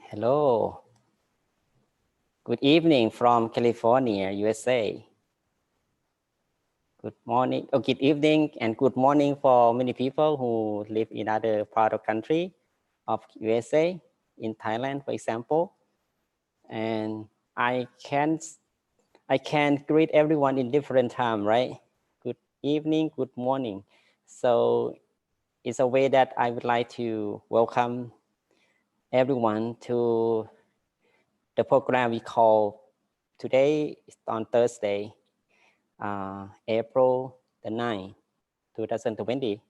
Hello. Good evening from California, USA. Good morning, good evening and good morning for many people who live in other part of country of USA, in Thailand, for example. And I can greet everyone in different time, right? Good evening, good morning. So it's a way that I would like to welcome everyone to the program we call today is on Thursday, April the 9th, 2020,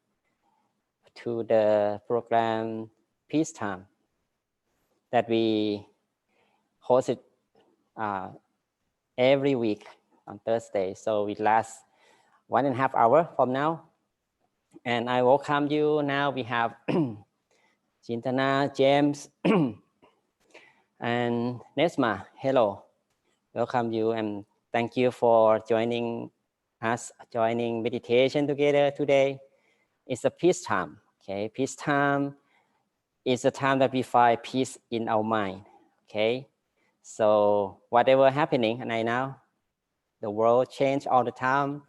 to the program Peacetime that we host it every week on Thursday. So it lasts 1.5 hours from now. And I welcome you. Now we have Chintana, James, and Nesma. Hello. Welcome you and thank you for joining us, joining meditation together today. It's a peace time, okay? Peace time is a time that we find peace in our mind, okay? So whatever happening right now, the world change all the time,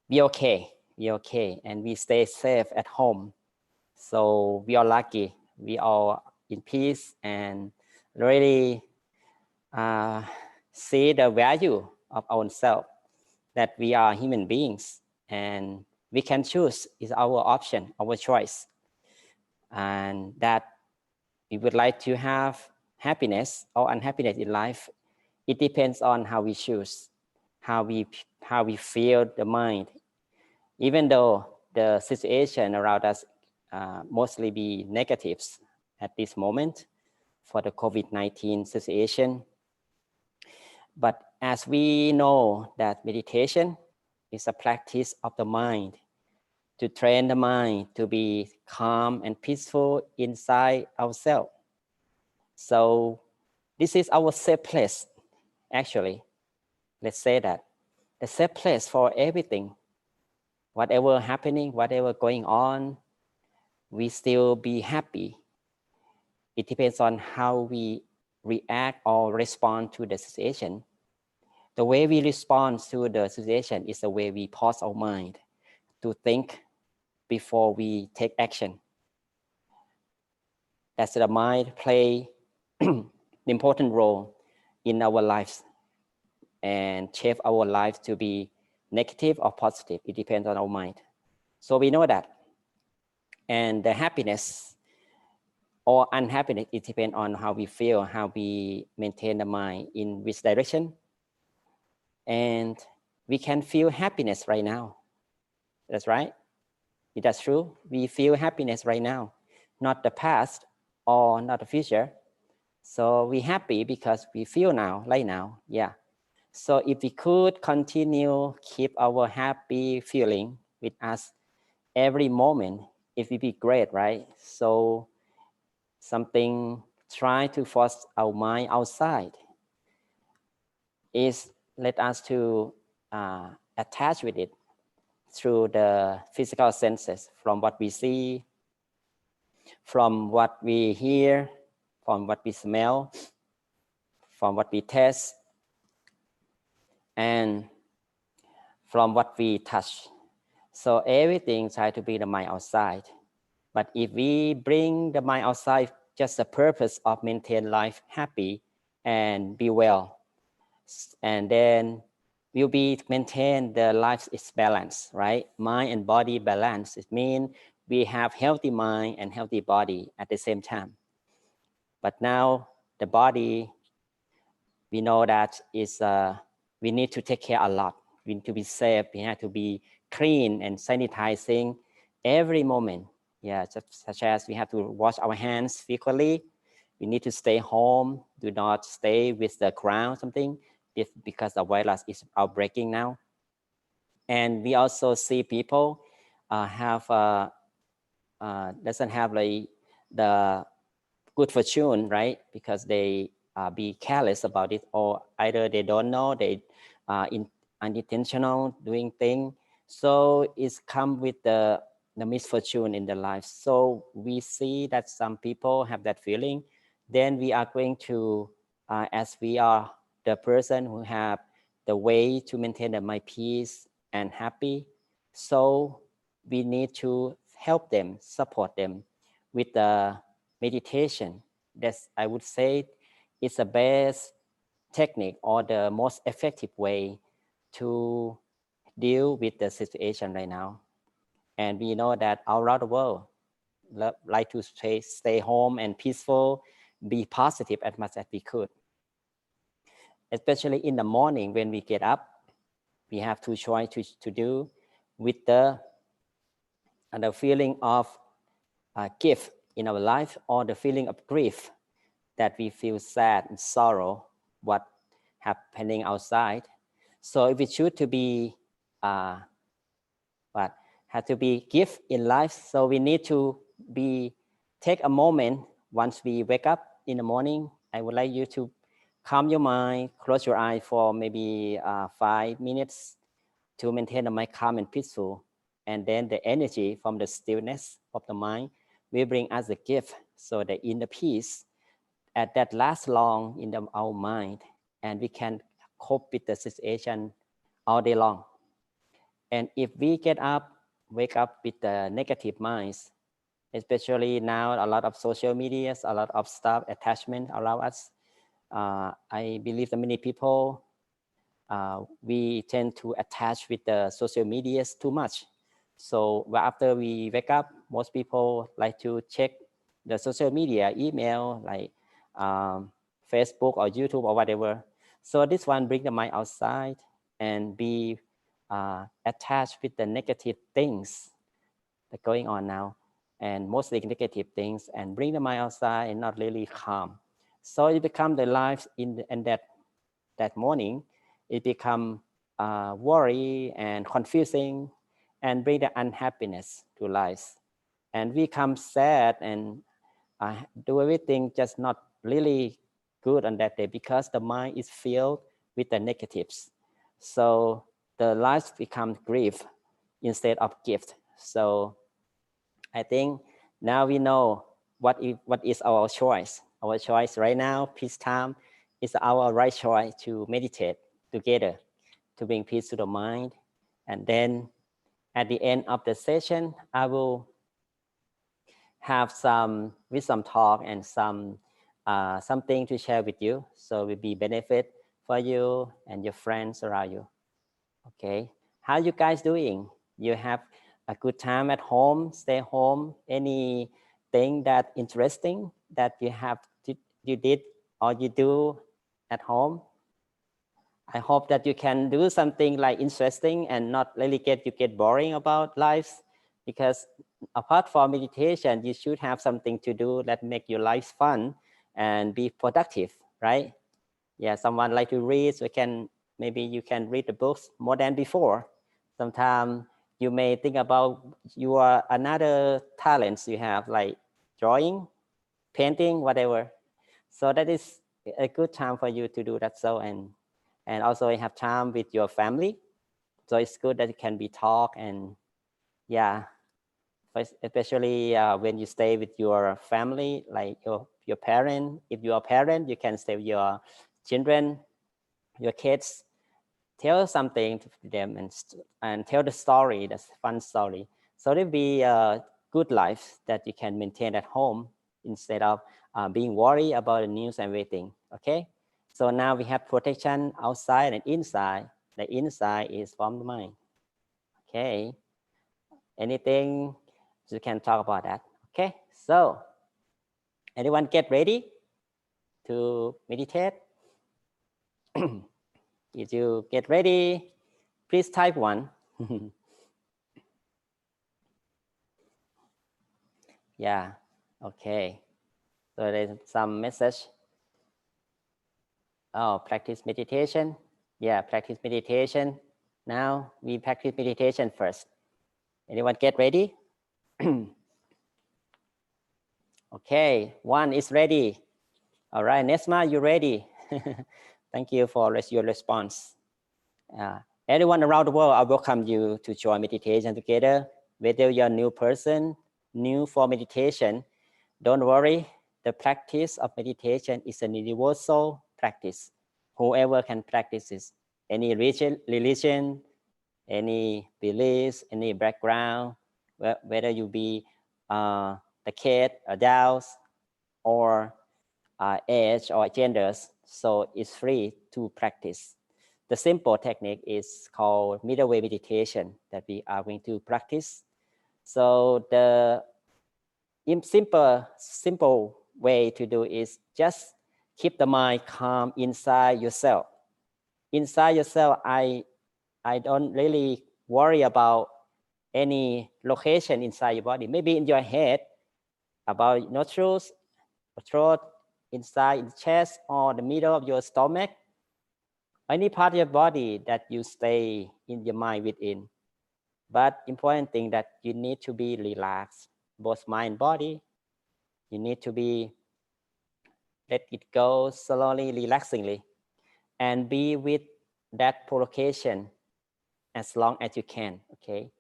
be okay, and we stay safe at home. So we are lucky, we are in peace and really see the value of ourselves, that we are human beings and we can choose, is our option, our choice. And that we would like to have happiness or unhappiness in life. It depends on how we choose, how we feel the mind. Even though the situation around us mostly be negatives at this moment for the COVID-19 situation. But as we know that meditation is a practice of the mind, to train the mind to be calm and peaceful inside ourselves. So this is our safe place, actually. Let's say that. The safe place for everything. Whatever happening, whatever going on, we still be happy. It depends on how we react or respond to the situation. The way we respond to the situation is the way we pause our mind to think before we take action. As the mind play an important role in our lives and shape our life to be negative or positive. It depends on our mind. So we know that. And the happiness or unhappiness, it depends on how we feel, how we maintain the mind, in which direction. And we can feel happiness right now. That's right. That's true. We feel happiness right now, not the past or not the future. So we're happy because we feel now, right now. Yeah. So if we could continue, keep our happy feeling with us every moment, it would be great, right? So something, try to force our mind outside is let us to attach with it through the physical senses, from what we see, from what we hear, from what we smell, from what we taste, and from what we touch. So everything try to be the mind outside. But if we bring the mind outside, just the purpose of maintain life happy and be well, and then we'll be maintain the life is balance, right? Mind and body balance. It means we have healthy mind and healthy body at the same time. But now the body, we know that is we need to take care a lot. We need to be safe. We have to be clean and sanitizing every moment. Yeah, such as we have to wash our hands frequently. We need to stay home. Do not stay with the crowd, something, because the virus is outbreaking now. And we also see people doesn't have like the good fortune, right? Because they be careless about it, or either they don't know, they unintentional doing thing. So it's come with the the misfortune in their life. So we see that some people have that feeling. Then we are going to, as we are the person who have the way to maintain my peace and happy, so we need to help them, support them with the meditation. That's, I would say, it's the best technique or the most effective way to deal with the situation right now. And we know that all around the world like to stay home and peaceful, be positive as much as we could. Especially in the morning when we get up, we have two choices to do with the feeling of gift in our life or the feeling of grief that we feel sad and sorrow what happening outside. So if we choose to be but have to be gift in life, so we need to take a moment once we wake up in the morning. I would like you to calm your mind, close your eyes for maybe 5 minutes to maintain the mind calm and peaceful. And then the energy from the stillness of the mind will bring us a gift, so the inner peace that lasts long in our mind, and we can cope with the situation all day long. And if we wake up with the negative minds, especially now a lot of social media, a lot of stuff, attachment around us, I believe that many people, we tend to attach with the social media too much. So after we wake up, most people like to check the social media, email, like Facebook or YouTube or whatever. So this one bring the mind outside and be attached with the negative things that are going on now, and mostly negative things, and bring the mind outside and not really calm. So it become the life in that morning, it become worry and confusing and bring the unhappiness to life. And we become sad and do everything just not really good on that day because the mind is filled with the negatives. So the life becomes grief instead of gift. So I think now we know what is our choice. Our choice right now, peace time, is our right choice to meditate together to bring peace to the mind. And then at the end of the session, I will have some wisdom talk and something to share with you. So it will be benefit for you and your friends around you. Okay, how you guys doing? You have a good time at home, stay home? Anything that interesting that you did or you do at home? I hope that you can do something like interesting and not really get boring about life, because apart from meditation, you should have something to do that make your life fun and be productive, right? Yeah, someone like to read, so maybe you can read the books more than before. Sometimes you may think about your another talents you have, like drawing, painting, whatever. So that is a good time for you to do that. So and also you have time with your family. So it's good that it can be talk, and yeah, especially when you stay with your family, like your parent. If you are a parent, you can stay with your children, your kids, tell something to them and tell the story, that's fun story. So it'll be a good life that you can maintain at home instead of being worried about the news and everything. Okay, so now we have protection outside and inside. The inside is from the mind. Okay, anything you can talk about that. Okay, so anyone get ready to meditate? If you get ready, please type 1. Yeah, okay. So there's some message. Oh, practice meditation. Yeah, practice meditation. Now we practice meditation first. Anyone get ready? Okay, 1 is ready. All right, Nesma, you ready? Thank you for your response. Everyone around the world, I welcome you to join meditation together. Whether you're a new person, new for meditation, don't worry. The practice of meditation is a universal practice. Whoever can practice this, any religion, any beliefs, any background, whether you be the kid, adults, or age or genders, so it's free to practice. The simple technique is called middle way meditation that we are going to practice. So the simple way to do is just keep the mind calm inside yourself. Inside yourself, I don't really worry about any location inside your body. Maybe in your head, about nostrils, throat, inside in the chest, or the middle of your stomach. Any part of your body that you stay in your mind within. But important thing that you need to be relaxed, both mind and body. You need to be let it go slowly, relaxingly, and be with that provocation as long as you can. Okay.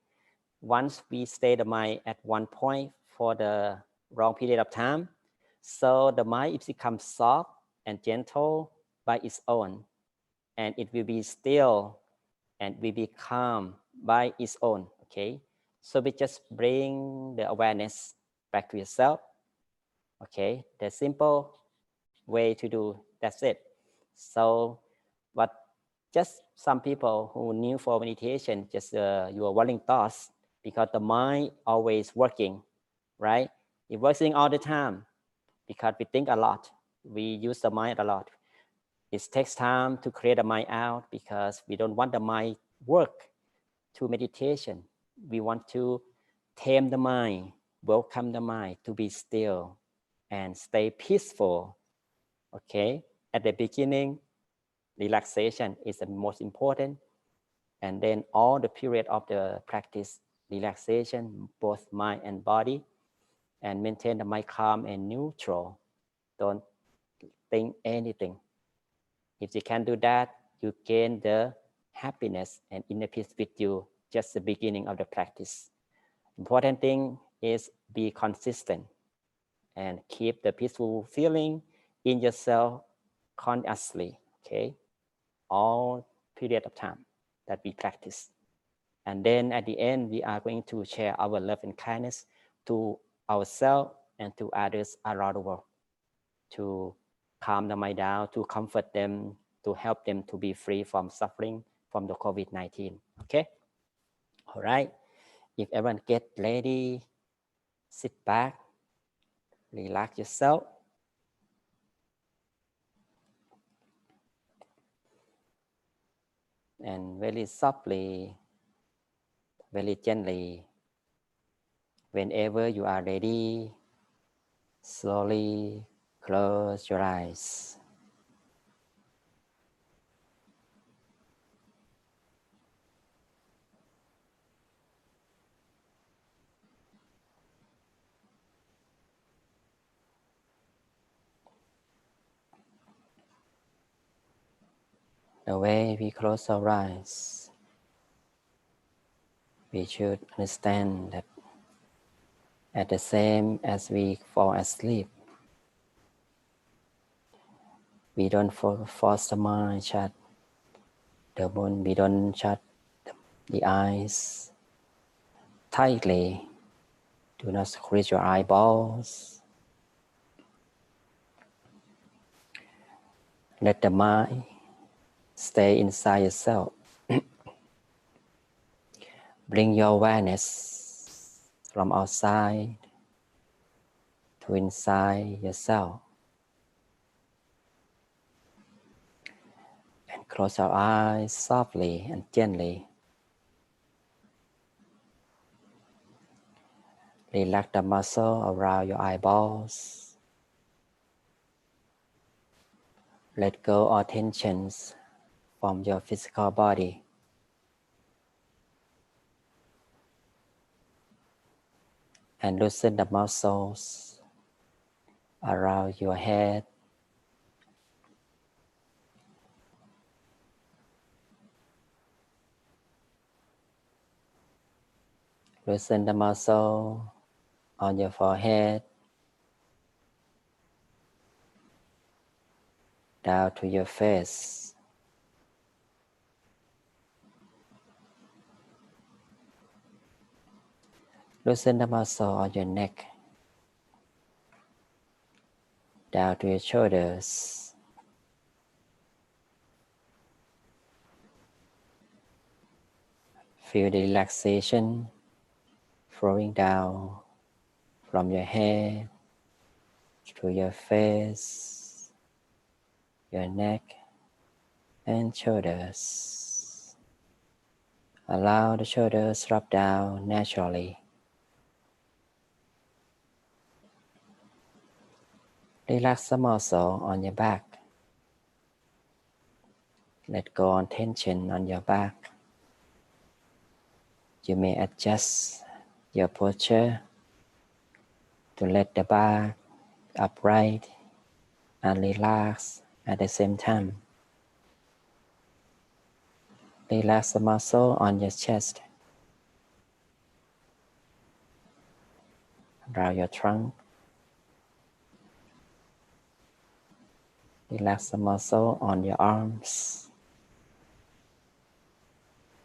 Once we stay the mind at one point for the long period of time, so the mind it becomes soft and gentle by its own, and it will be still and will be calm by its own. Okay, so we just bring the awareness back to yourself. Okay, the simple way to do, that's it. So, but just some people who new for meditation, just your worrying thoughts, because the mind always working, right? It's working all the time because we think a lot. We use the mind a lot. It takes time to clear the mind out because we don't want the mind work to meditation. We want to tame the mind, welcome the mind to be still and stay peaceful. Okay, at the beginning, relaxation is the most important, and then all the period of the practice, relaxation, both mind and body, and maintain the mind calm and neutral. Don't think anything. If you can do that, you gain the happiness and inner peace with you, just the beginning of the practice. Important thing is be consistent and keep the peaceful feeling in yourself consciously, okay? All period of time that we practice. And then at the end, we are going to share our love and kindness to ourselves and to others around the world, to calm the mind down, to comfort them, to help them to be free from suffering from the COVID-19. Okay? All right. If everyone get ready, sit back, relax yourself. And very softly, very gently, whenever you are ready, slowly close your eyes. The way we close our eyes, we should understand that at the same as we fall asleep, we don't force the mind shut the moon, we don't shut the eyes tightly. Do not squeeze your eyeballs. Let the mind stay inside yourself. Bring your awareness from outside to inside yourself. And close our eyes softly and gently. Relax the muscle around your eyeballs. Let go all tensions from your physical body. And loosen the muscles around your head. Loosen the muscle on your forehead, down to your face. Loosen the muscle on your neck, down to your shoulders. Feel the relaxation flowing down from your head to your face, your neck, and shoulders. Allow the shoulders drop down naturally. Relax the muscle on your back. Let go on tension on your back. You may adjust your posture to let the back upright and relax at the same time. Relax the muscle on your chest, around your trunk. Relax the muscle on your arms,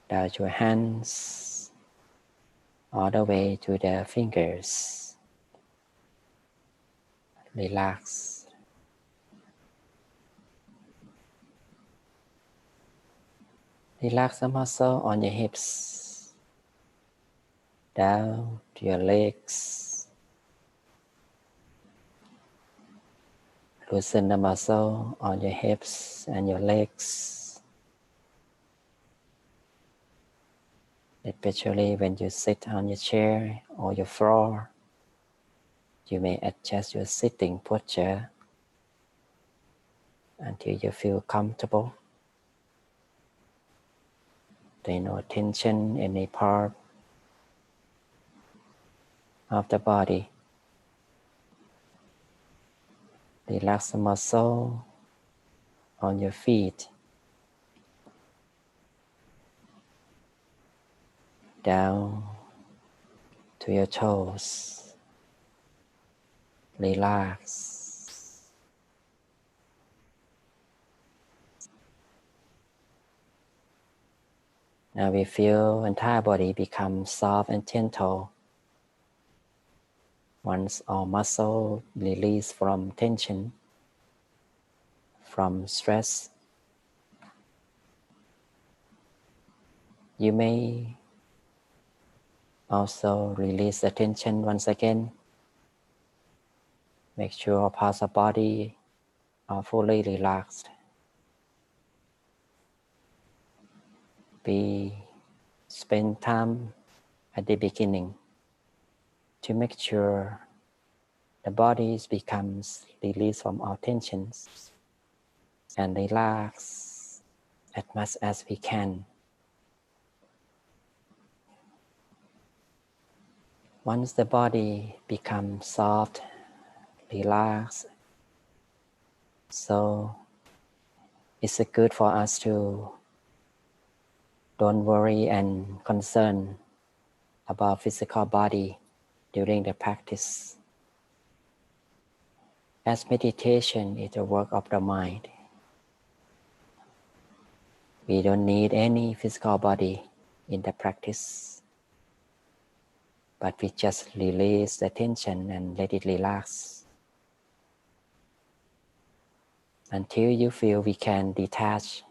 down your hands, all the way to the fingers. Relax. Relax the muscle on your hips, down to your legs. Loosen the muscle on your hips and your legs, especially when you sit on your chair or your floor. You may adjust your sitting posture until you feel comfortable. There's no tension in any part of the body. Relax the muscle on your feet, down to your toes. Relax. Now we feel entire body become soft and gentle. Once all muscle release from tension, from stress, you may also release the tension once again. Make sure all parts of the body are fully relaxed. Spend time at the beginning to make sure the body becomes released from all tensions and relax as much as we can. Once the body becomes soft, relaxed, so it's good for us to don't worry and concern about physical body during the practice. As meditation is the work of the mind, we don't need any physical body in the practice, but we just release the tension and let it relax until you feel we can detach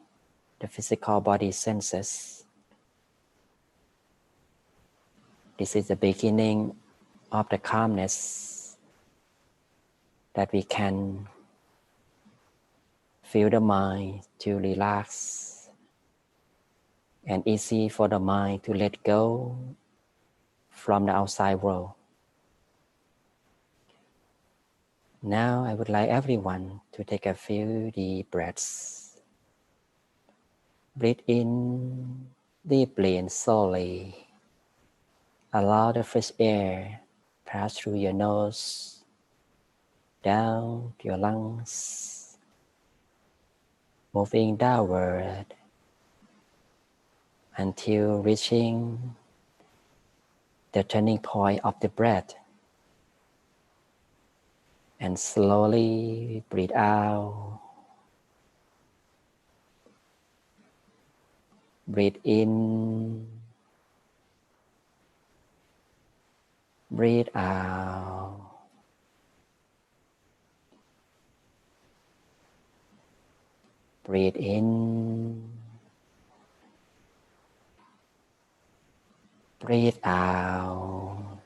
the physical body senses. This is the beginning of the calmness that we can feel the mind to relax and easy for the mind to let go from the outside world. Now I would like everyone to take a few deep breaths. Breathe in deeply and slowly. Allow the fresh air pass through your nose, down to your lungs, moving downward until reaching the turning point of the breath. And slowly breathe out. Breathe in. Breathe out. Breathe in. Breathe out.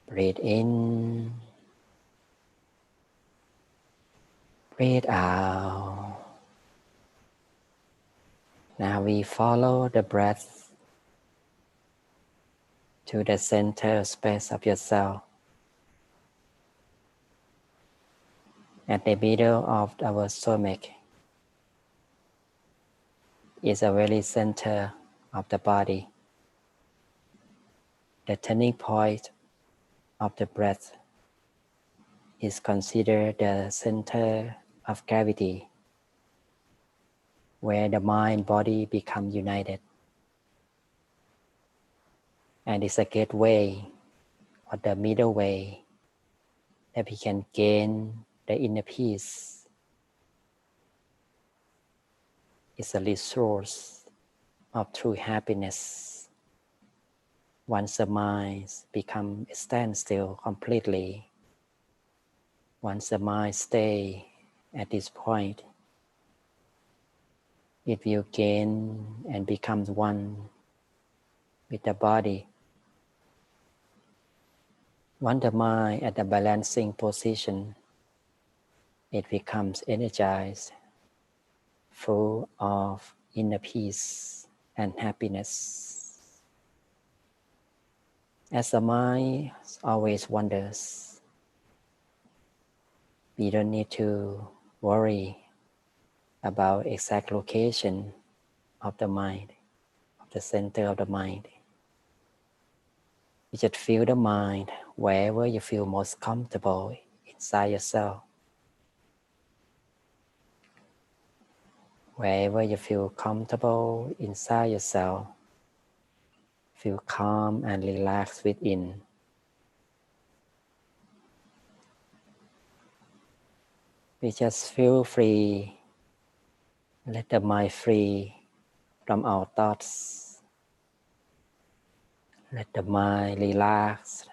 Breathe in. Breathe out. Now we follow the breath to the center space of yourself. At the middle of our stomach is the very center of the body. The turning point of the breath is considered the center of gravity, where the mind and body become united. And it's a gateway or the middle way that we can gain the inner peace. It's a resource of true happiness. Once the mind becomes standstill completely, once the mind stays at this point, it will gain and becomes one with the body. Once the mind at the balancing position, it becomes energized, full of inner peace and happiness. As the mind always wanders, we don't need to worry about exact location of the mind, of the center of the mind. You just feel the mind wherever you feel most comfortable inside yourself. Wherever you feel comfortable inside yourself, feel calm and relaxed within. We just feel free, let the mind free from our thoughts. Let the mind relax,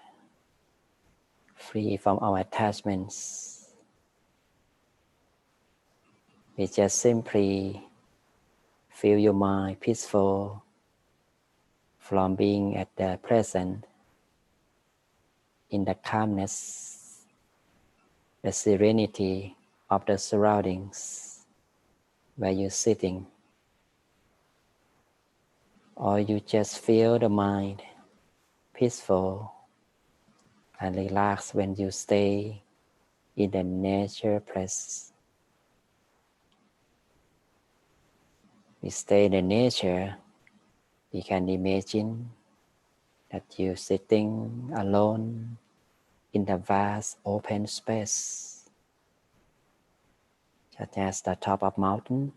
free from our attachments. We just simply feel your mind peaceful from being at the present, in the calmness, the serenity of the surroundings where you're sitting. Or you just feel the mind peaceful and relaxed when you stay in the nature place. We stay in the nature, we can imagine that you're sitting alone in the vast open space, such as the top of mountain,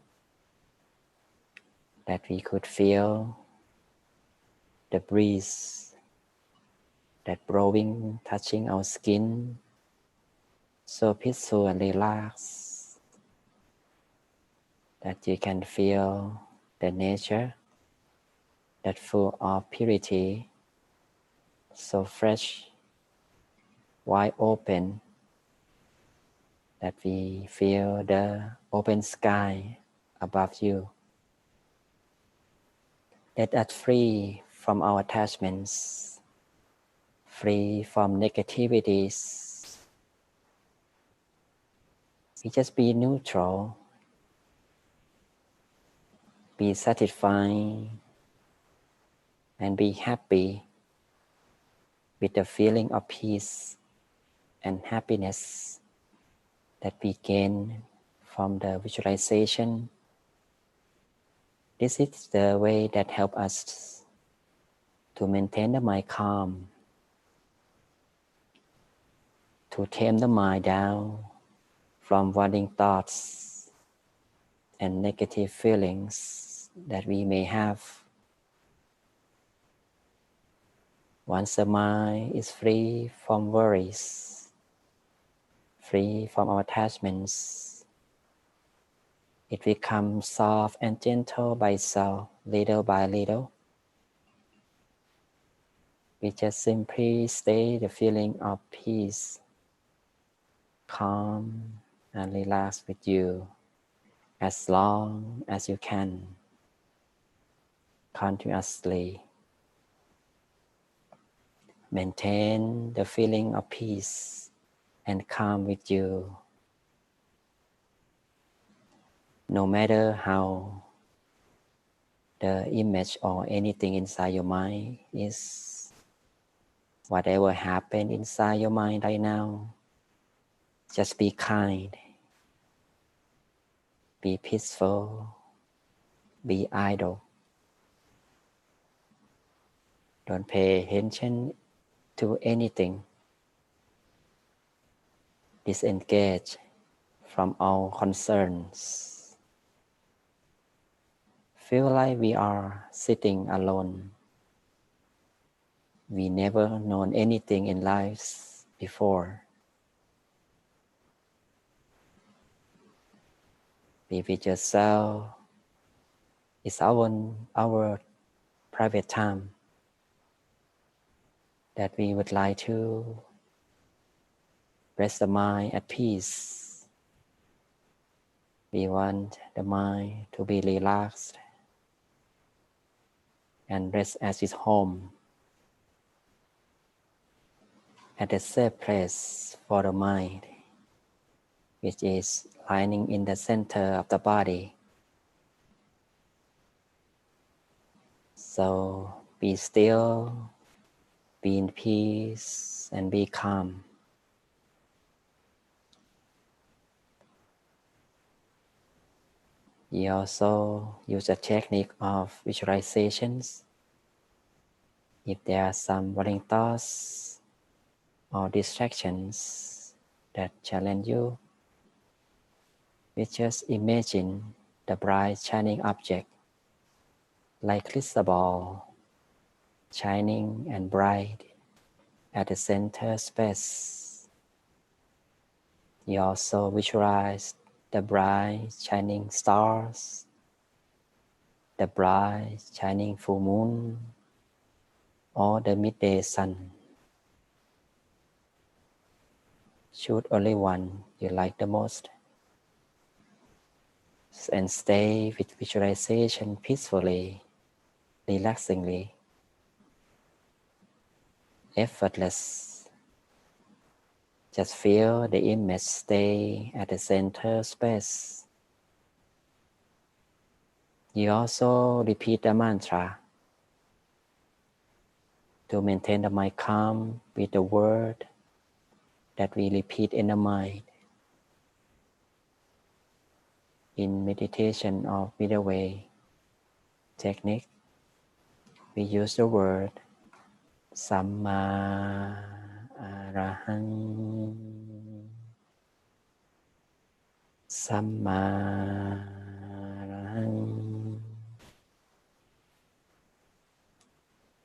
that we could feel the breeze that blowing, touching our skin, so peaceful and relaxed that you can feel the nature that full of purity, so fresh, wide open, that we feel the open sky above you. Let us free from our attachments, free from negativities. We just be neutral, be satisfied, and be happy with the feeling of peace and happiness that we gain from the visualization. This is the way that helps us to maintain the mind calm, to tame the mind down from wandering thoughts and negative feelings that we may have Once the mind is free from worries, free from our attachments, it becomes soft and gentle by itself, little by little. We just simply stay the feeling of peace, calm, and relax with you as long as you can, continuously. Maintain the feeling of peace and calm with you, no matter how the image or anything inside your mind is. Whatever happened inside your mind right now, just be kind, be peaceful, be idle. Don't pay attention to anything. Disengage from all concerns. Feel like we are sitting alone. We never known anything in life before. Be with yourself. It's our private time that we would like to rest the mind at peace. We want the mind to be relaxed and rest as its home, at a safe place for the mind, which is lying in the center of the body. So be still, be in peace, and be calm. You also use a technique of visualizations. If there are some worrying thoughts or distractions that challenge you, we just imagine the bright shining object like crystal ball, shining and bright at the center space. You also visualize the bright shining stars, the bright shining full moon, or the midday sun. Choose only one you like the most and stay with visualization peacefully, relaxingly, effortless. Just feel the image stay at the center space. You also repeat the mantra to maintain the mind calm with the word that we repeat in the mind. In meditation or middle way technique, we use the word Samma Arahang, Samma Arahang,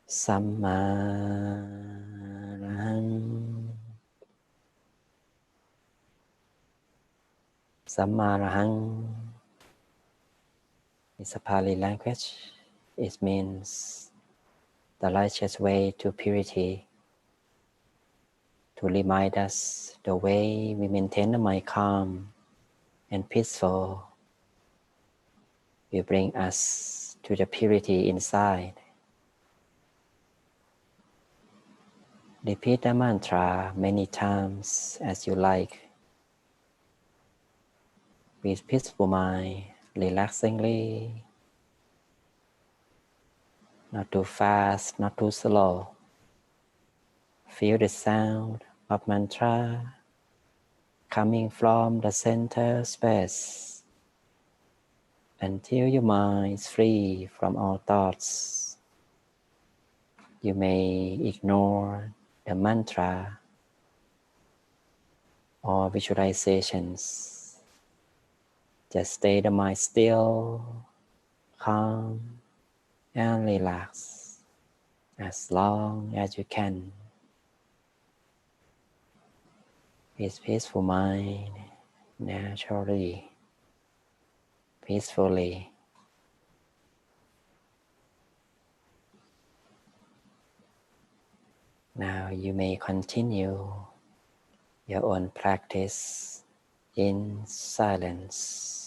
Samma Arahang, Samma Arahang is a Pali language. It means the righteous way to purity, to remind us the way we maintain the mind calm and peaceful will bring us to the purity inside. Repeat the mantra many times as you like. With peaceful mind, relaxingly, not too fast, not too slow. Feel the sound of mantra coming from the center space until your mind is free from all thoughts. You may ignore the mantra or visualizations. Just stay the mind still, calm, and relaxed. as long as you can. With peaceful mind, naturally, peacefully. Now you may continue your own practice in silence.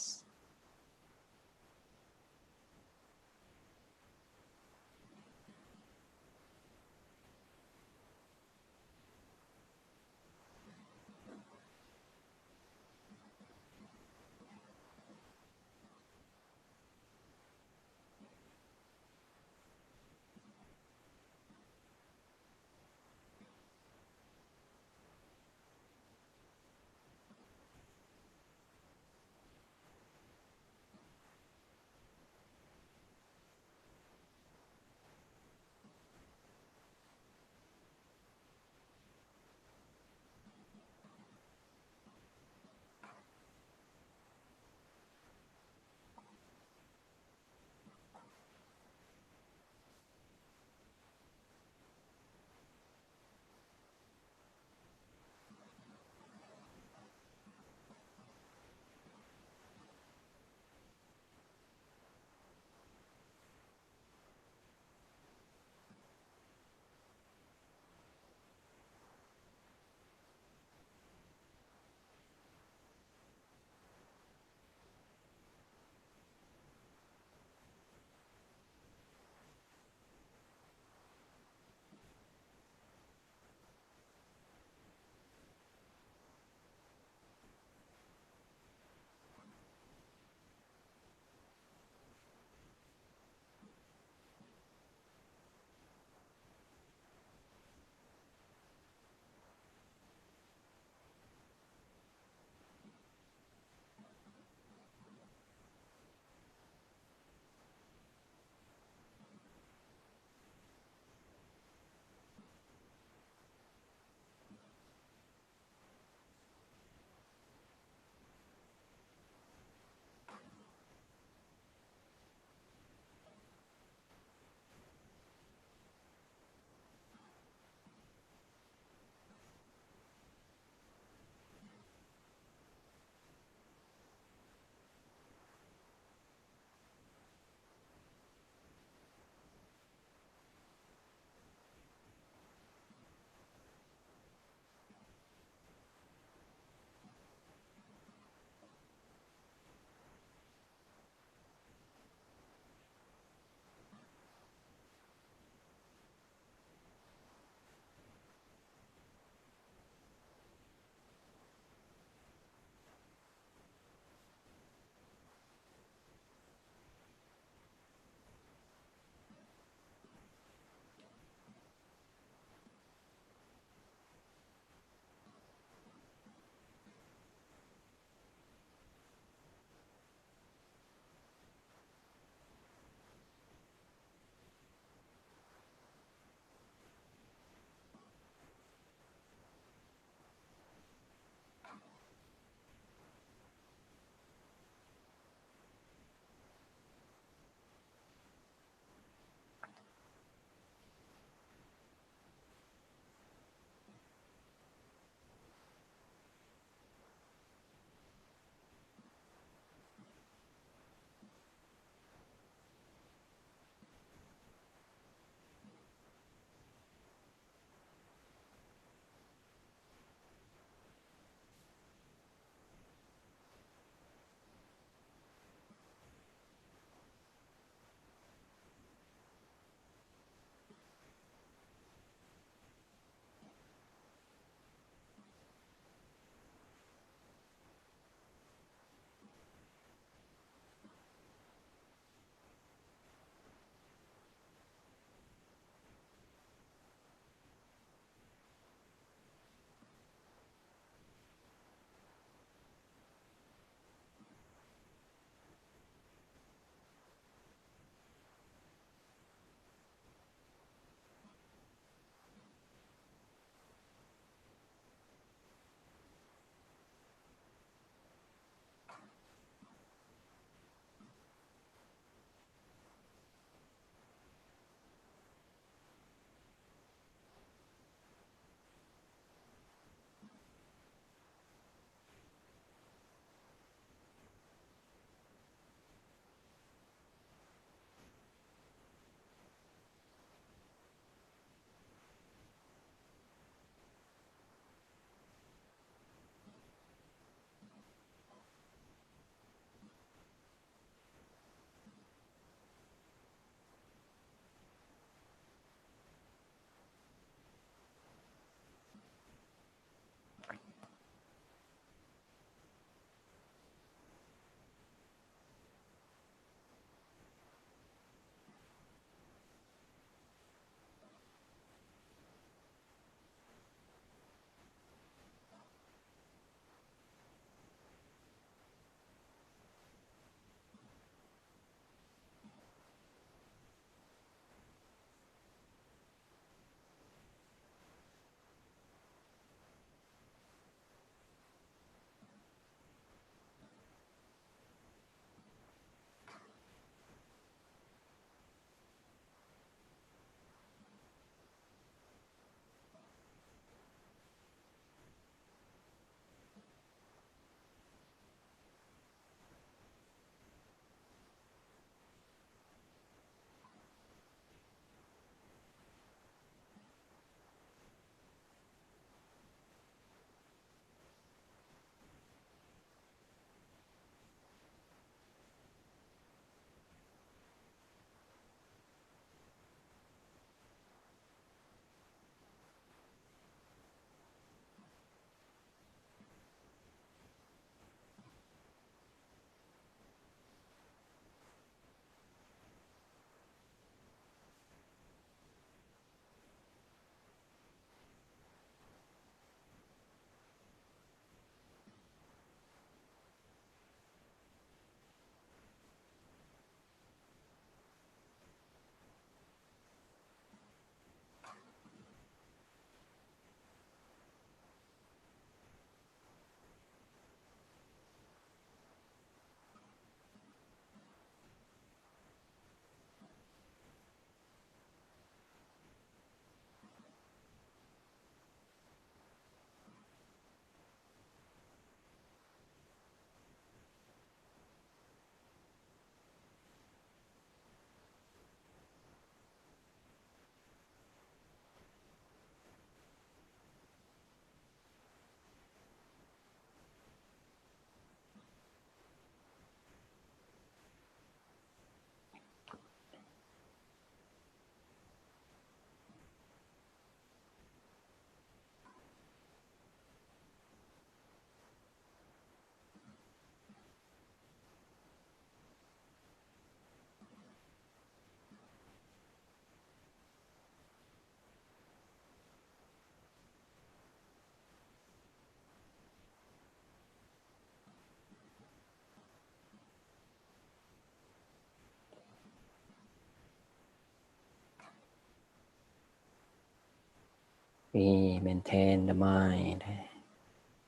we maintain the mind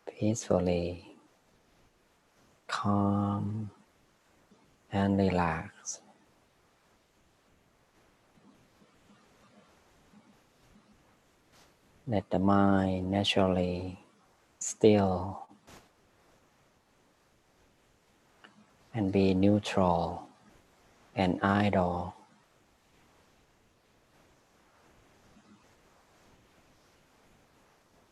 peacefully, calm, and relaxed. Let the mind naturally still and be neutral and idle.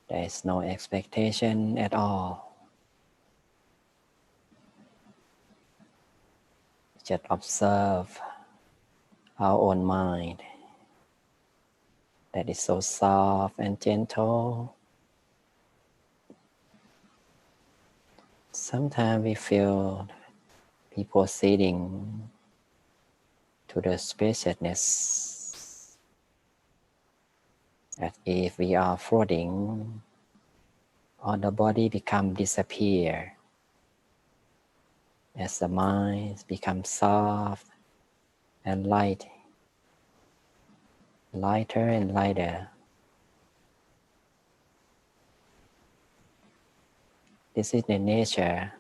There is no expectation at all. Just observe our own mind that is so soft and gentle. Sometimes we feel we proceeding to the spaciousness as if we are floating or the body become disappear as the mind becomes soft and light, lighter and lighter. This is the nature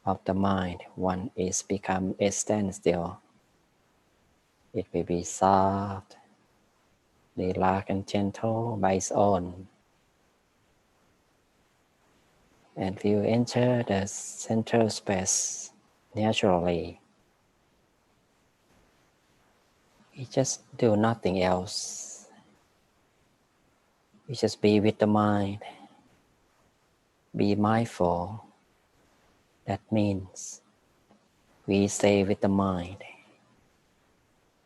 of the mind. When it becomes a standstill, it will be soft, relaxed and gentle by its own. And you enter the center space naturally. You just do nothing else. You just be with the mind. Be mindful. That means we stay with the mind.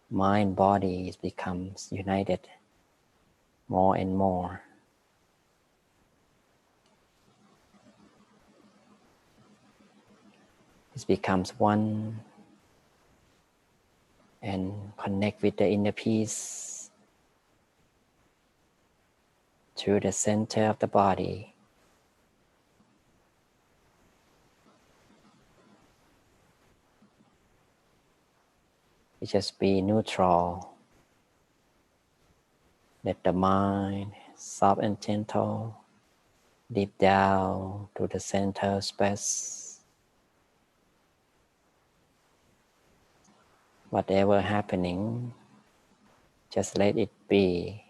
Mind body becomes united more and more. It becomes one and connect with the inner peace through the center of the body. You just be neutral. Let the mind, soft and gentle, deep down to the center space. Whatever happening, just let it be.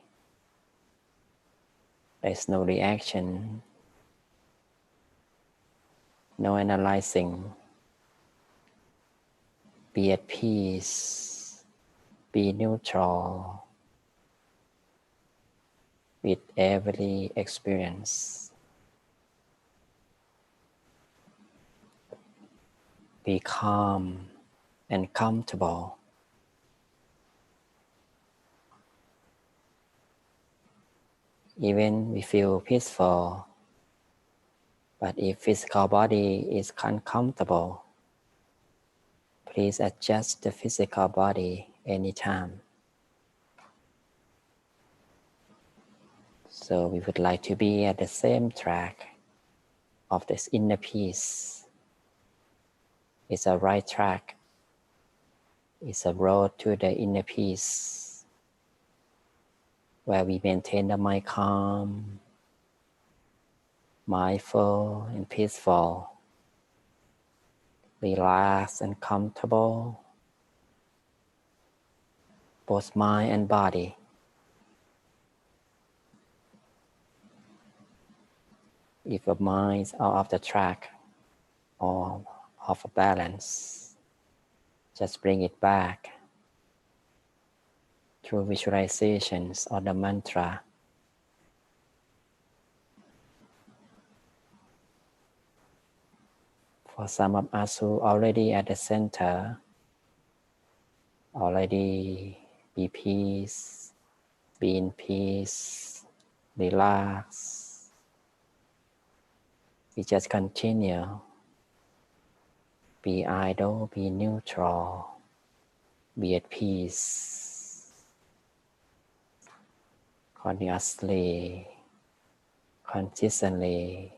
There's no reaction, no analyzing. Be at peace, be neutral with every experience. Be calm and comfortable. Even we feel peaceful, but if physical body is uncomfortable, please adjust the physical body anytime. So we would like to be at the same track of this inner peace. It's a right track. It's a road to the inner peace where we maintain the mind calm, mindful and peaceful, relaxed and comfortable, both mind and body. If your mind is out of the track or off of balance, just bring it back through visualizations or the mantra. For some of us who already at the center, already be peace, be in peace, relax. We just continue. Be idle, be neutral, be at peace. Continuously, consistently.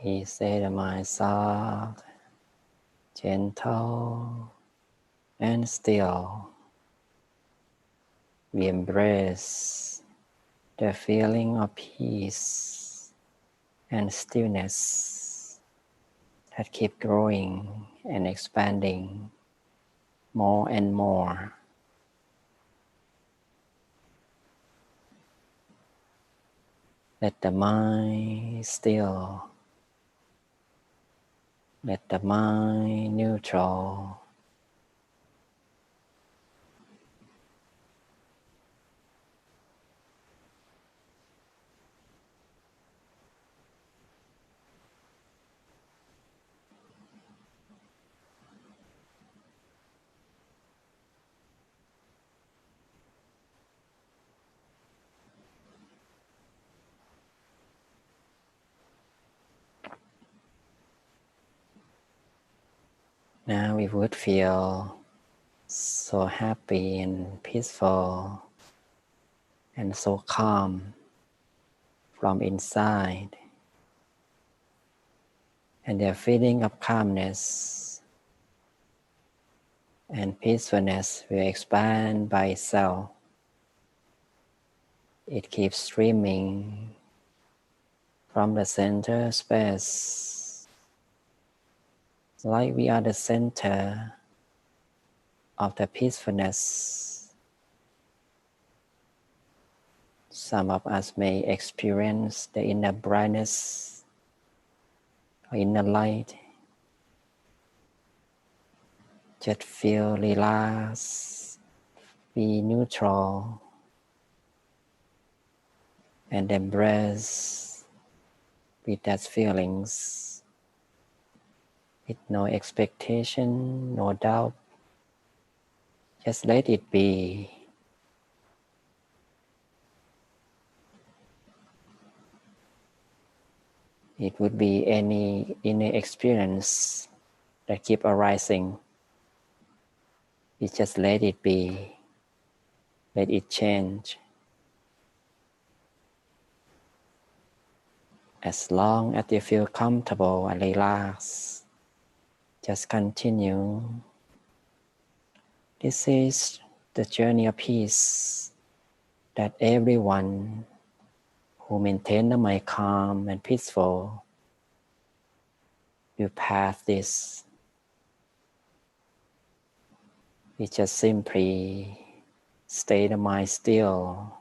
We say the mind soft, gentle, and still. We embrace the feeling of peace and stillness that keep growing and expanding more and more. Let the mind still. Let the mind neutral. Now we would feel so happy and peaceful and so calm from inside. And the feeling of calmness and peacefulness will expand by itself. It keeps streaming from the center space, like we are the center of the peacefulness. Some of us may experience the inner brightness or inner light. Just feel relaxed, be neutral, and embrace with that feelings, with no expectation, no doubt. Just let it be. It would be any inner experience that keep arising. You just let it be. Let it change. As long as you feel comfortable and relaxed, just continue. This is the journey of peace that everyone who maintain the mind calm and peaceful will pass this. We just simply stay the mind still,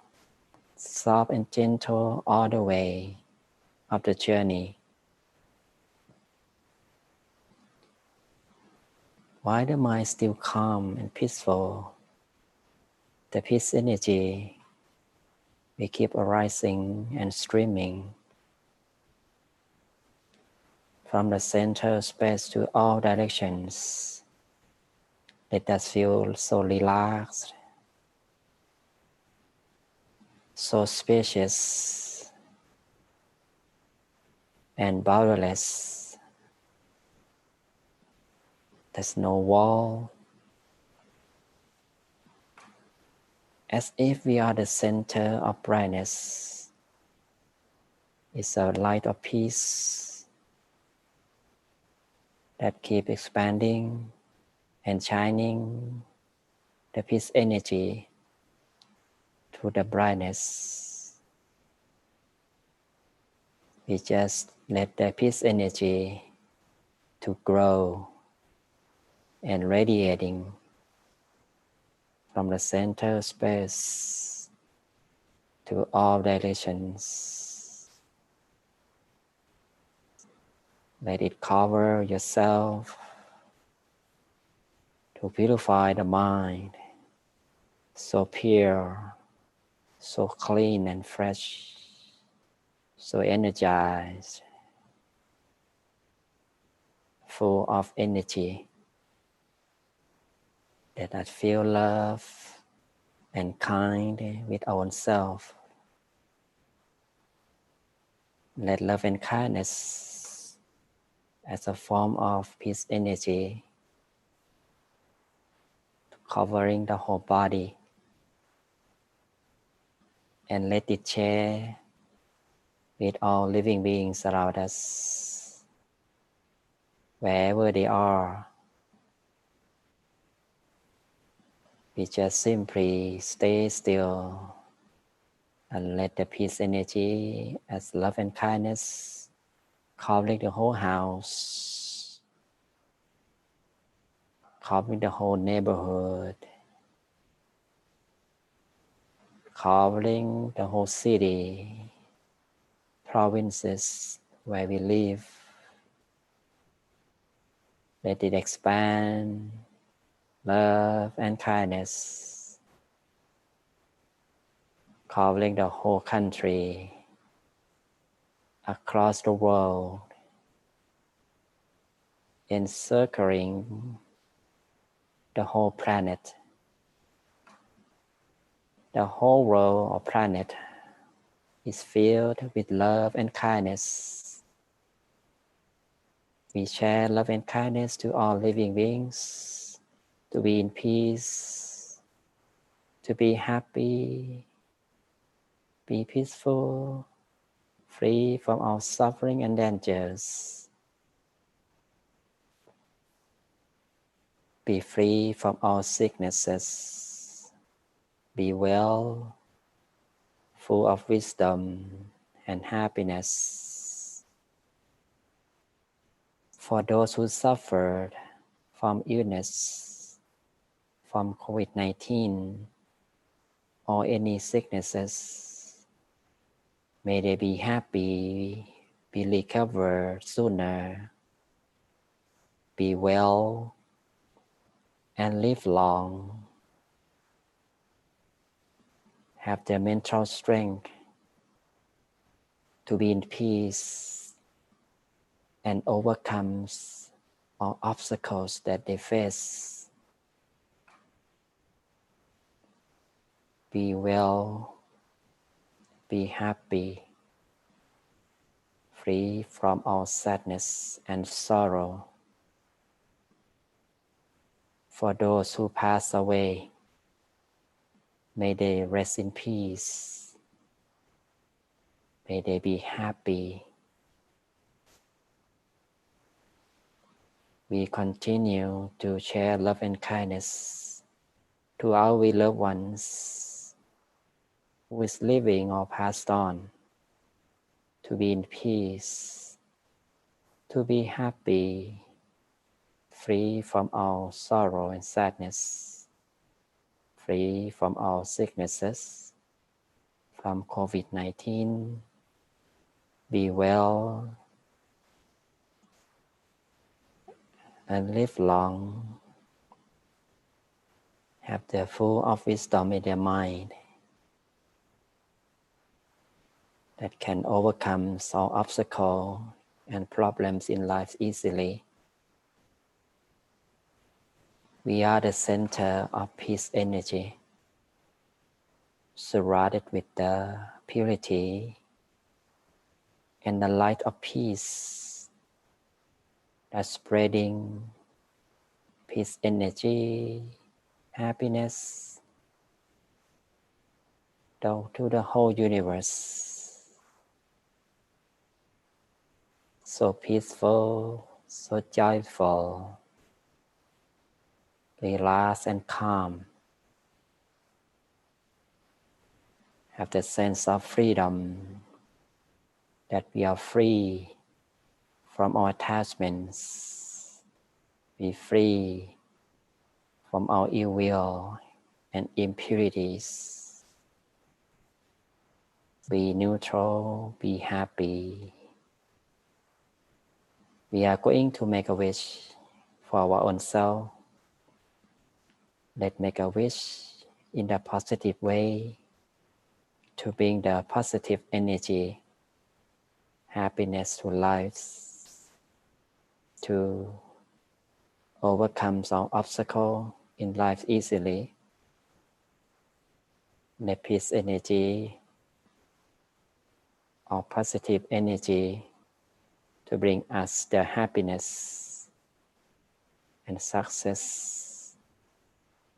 soft and gentle all the way of the journey. While the mind is still calm and peaceful, the peace energy will keep arising and streaming from the center space to all directions. Let us feel so relaxed, so spacious, and boundless. There's no wall. As if we are the center of brightness. It's a light of peace that keeps expanding and shining the peace energy to the brightness. We just let the peace energy to grow and radiating from the center space to all directions. Let it cover yourself to purify the mind, so pure, so clean and fresh, so energized, full of energy. Let us feel love and kind with ourselves. Let love and kindness as a form of peace energy covering the whole body, and let it share with all living beings around us. wherever they are. We just simply stay still and let the peace energy as love and kindness covering the whole house, covering the whole neighborhood, covering the whole city, provinces where we live. Let it expand love and kindness, covering the whole country, across the world, encircling the whole planet. The whole world or planet is filled with love and kindness. We share love and kindness to all living beings, to be in peace, to be happy, be peaceful, free from all suffering and dangers, be free from all sicknesses, be well, full of wisdom and happiness. For those who suffered from illness, from COVID-19 or any sicknesses, may they be happy, be recovered sooner, be well, and live long. Have the mental strength to be in peace and overcome all obstacles that they face. Be well, be happy, free from all sadness and sorrow. For those who pass away, may they rest in peace. May they be happy. We continue to share love and kindness to our beloved ones who is living or passed on, to be in peace, to be happy, free from all sorrow and sadness, free from all sicknesses, from COVID-19. Be well and live long. Have the full of wisdom in their mind that can overcome all obstacles and problems in life easily. We are the center of peace energy, surrounded with the purity and the light of peace that's spreading peace energy, happiness to the whole universe. So peaceful, so joyful, relaxed and calm. Have the sense of freedom, that we are free from our attachments, be free from our ill will and impurities. Be neutral, be happy. We are going to make a wish for our own self. Let's make a wish in the positive way to bring the positive energy, happiness to lives, to overcome some obstacle in life easily. Let peace energy or positive energy to bring us the happiness and success.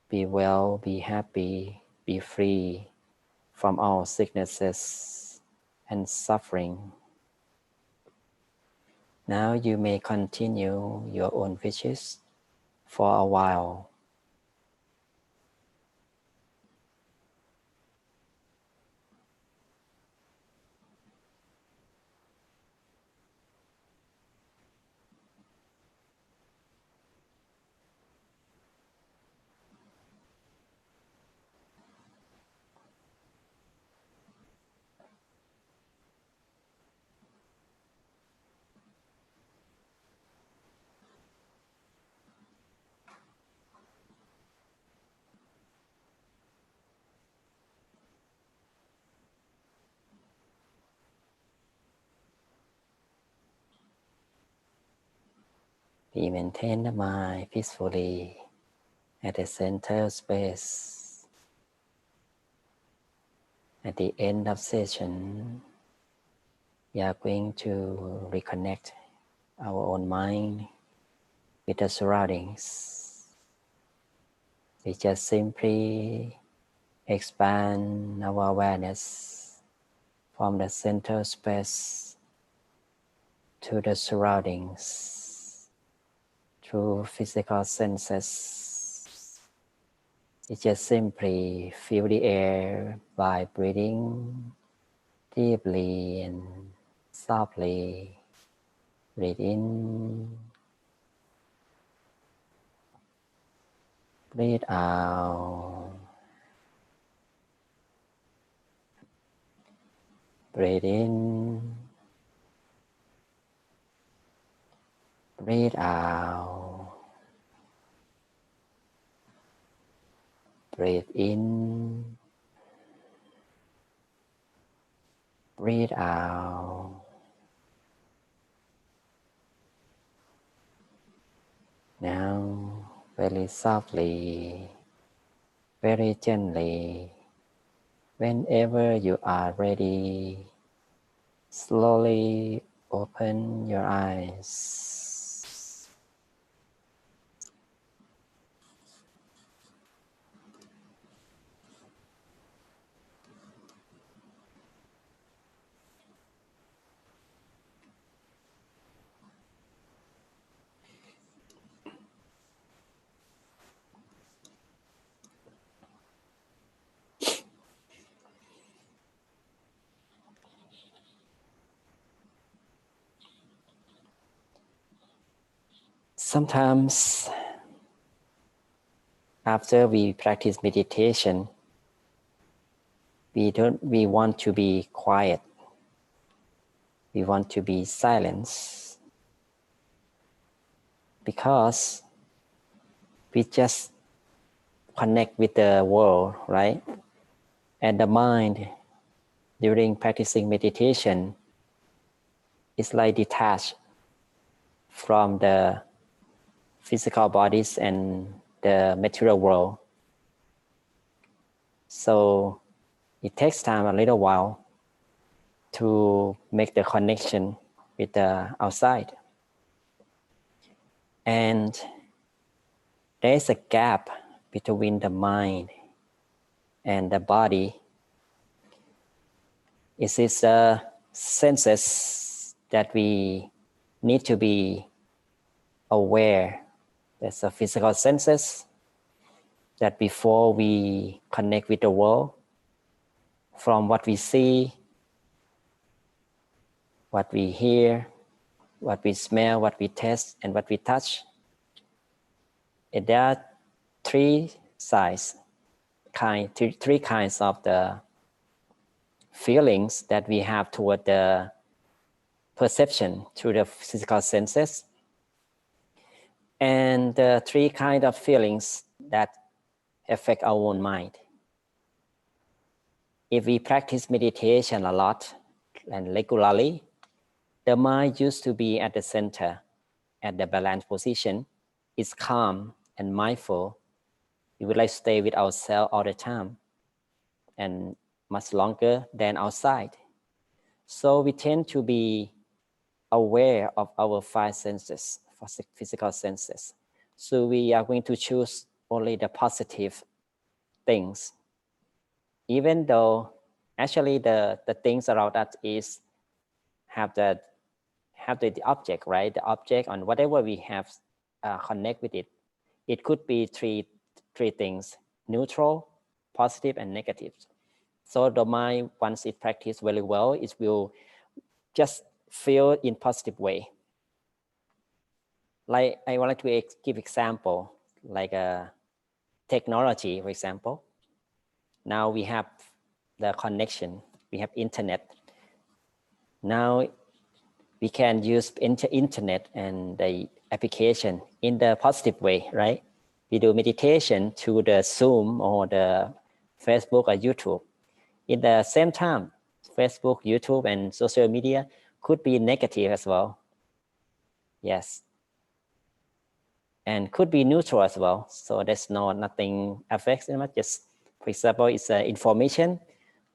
Be well, be happy, be free from all sicknesses and suffering. Now you may continue your own wishes for a while. We maintain the mind peacefully at the center space. At the end of session, we are going to reconnect our own mind with the surroundings. We just simply expand our awareness from the center space to the surroundings through physical senses. We just simply feel the air by breathing deeply and softly. Breathe in, breathe out. Breathe in, breathe out. Breathe in, breathe out. Now, very softly, very gently, whenever you are ready, slowly open your eyes. Sometimes, after we practice meditation, we want to be quiet. We want to be silent because we just connect with the world, right? And the mind during practicing meditation is like detached from the physical bodies and the material world. So it takes time, a little while, to make the connection with the outside. And there is a gap between the mind and the body. It is the senses that we need to be aware. There's the physical senses that before we connect with the world, from what we see, what we hear, what we smell, what we taste, and what we touch. And there are three kinds of the feelings that we have toward the perception through the physical senses. And the three kinds of feelings that affect our own mind. If we practice meditation a lot and regularly, the mind used to be at the center, at the balanced position. It's calm and mindful. We would like to stay with ourselves all the time and much longer than outside. So we tend to be aware of our five senses, physical senses. So we are going to choose only the positive things, even though actually the things around us have have the object, right? The object on whatever we have connect with it. It could be three things: neutral, positive, and negative. So the mind, once it practices very well, it will just feel in positive way. Like I would like to give example, like a technology, for example. Now we have the connection, we have internet. Now we can use internet and the application in the positive way, right? We do meditation to the Zoom or the Facebook or YouTube. In the same time, Facebook, YouTube, and social media could be negative as well. Yes. And could be neutral as well. So there's nothing affects it much. Just, for example, it's information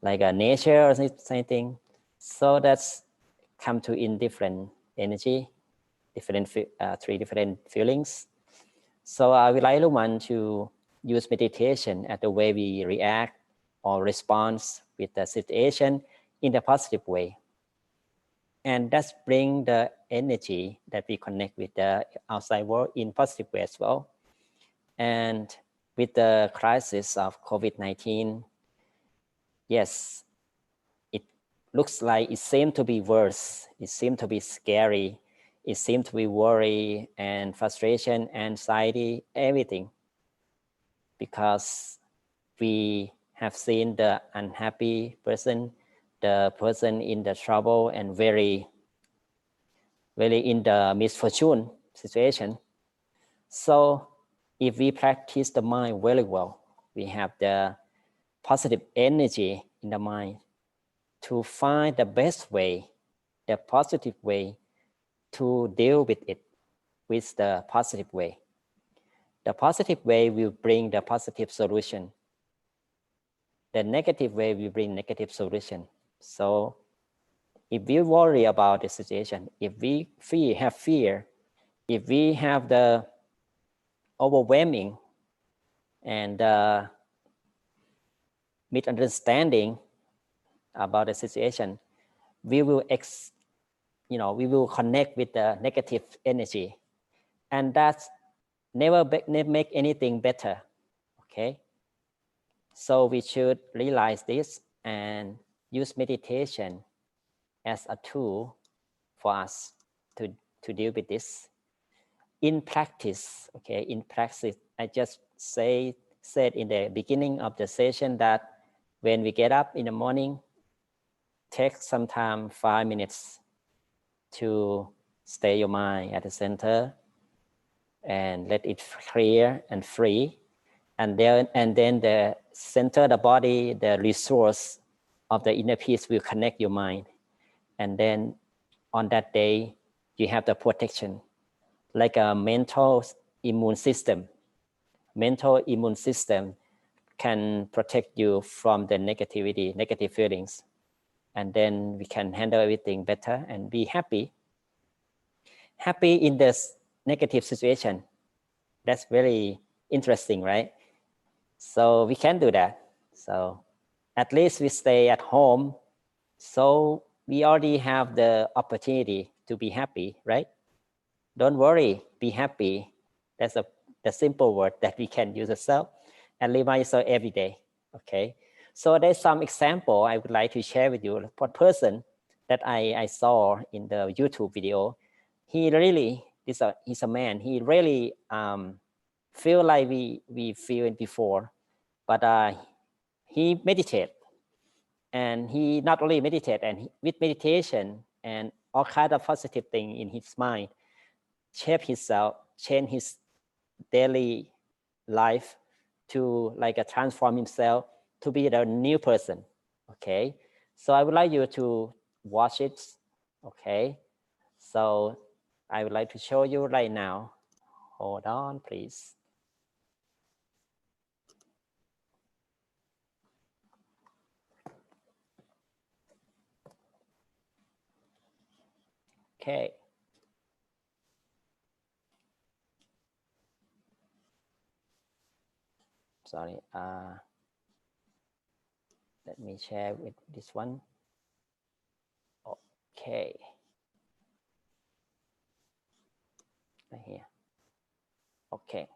like a nature or something. So that's come to in different energy, different three different feelings. So I would like Luman to use meditation as the way we react or respond with the situation in the positive way. And that's bring the energy that we connect with the outside world in positive way as well. And with the crisis of COVID-19, yes, it looks like it seemed to be worse. It seemed to be scary. It seemed to be worry and frustration, anxiety, everything. Because we have seen the unhappy person, the person in the trouble and very in the misfortune situation. So if we practice the mind very well, we have the positive energy in the mind to find the best way, the positive way to deal with it with the positive way. The positive way will bring the positive solution. The negative way will bring negative solution. So if we worry about the situation, if we have fear, if we have the overwhelming and misunderstanding about the situation, we will we will connect with the negative energy, and that's never make anything better. Okay, so we should realize this and use meditation as a tool for us to deal with this in practice. Okay, in practice, I just said in the beginning of the session that when we get up in the morning, take some time, 5 minutes, to stay your mind at the center and let it clear and free. And then the center, the body, the resource of the inner peace will connect your mind. And then on that day, you have the protection, like a mental immune system. Mental immune system can protect you from the negativity, negative feelings. And then we can handle everything better and be happy. Happy in this negative situation. That's very interesting, right? So we can do that. So at least we stay at home. So we already have the opportunity to be happy, right? Don't worry, be happy. That's the simple word that we can use ourselves and remind yourself every day. Okay. So there's some example I would like to share with you. One person that I saw in the YouTube video, he really, he's a man, he really feel like we feel it before, but he meditate, and he not only meditate, and with meditation and all kind of positive thing in his mind, shape himself, change his daily life to like transform himself to be the new person. Okay, so I would like you to watch it. Okay, so I would like to show you right now. Hold on, please. Okay. Sorry. Let me share with this one. Okay. Okay.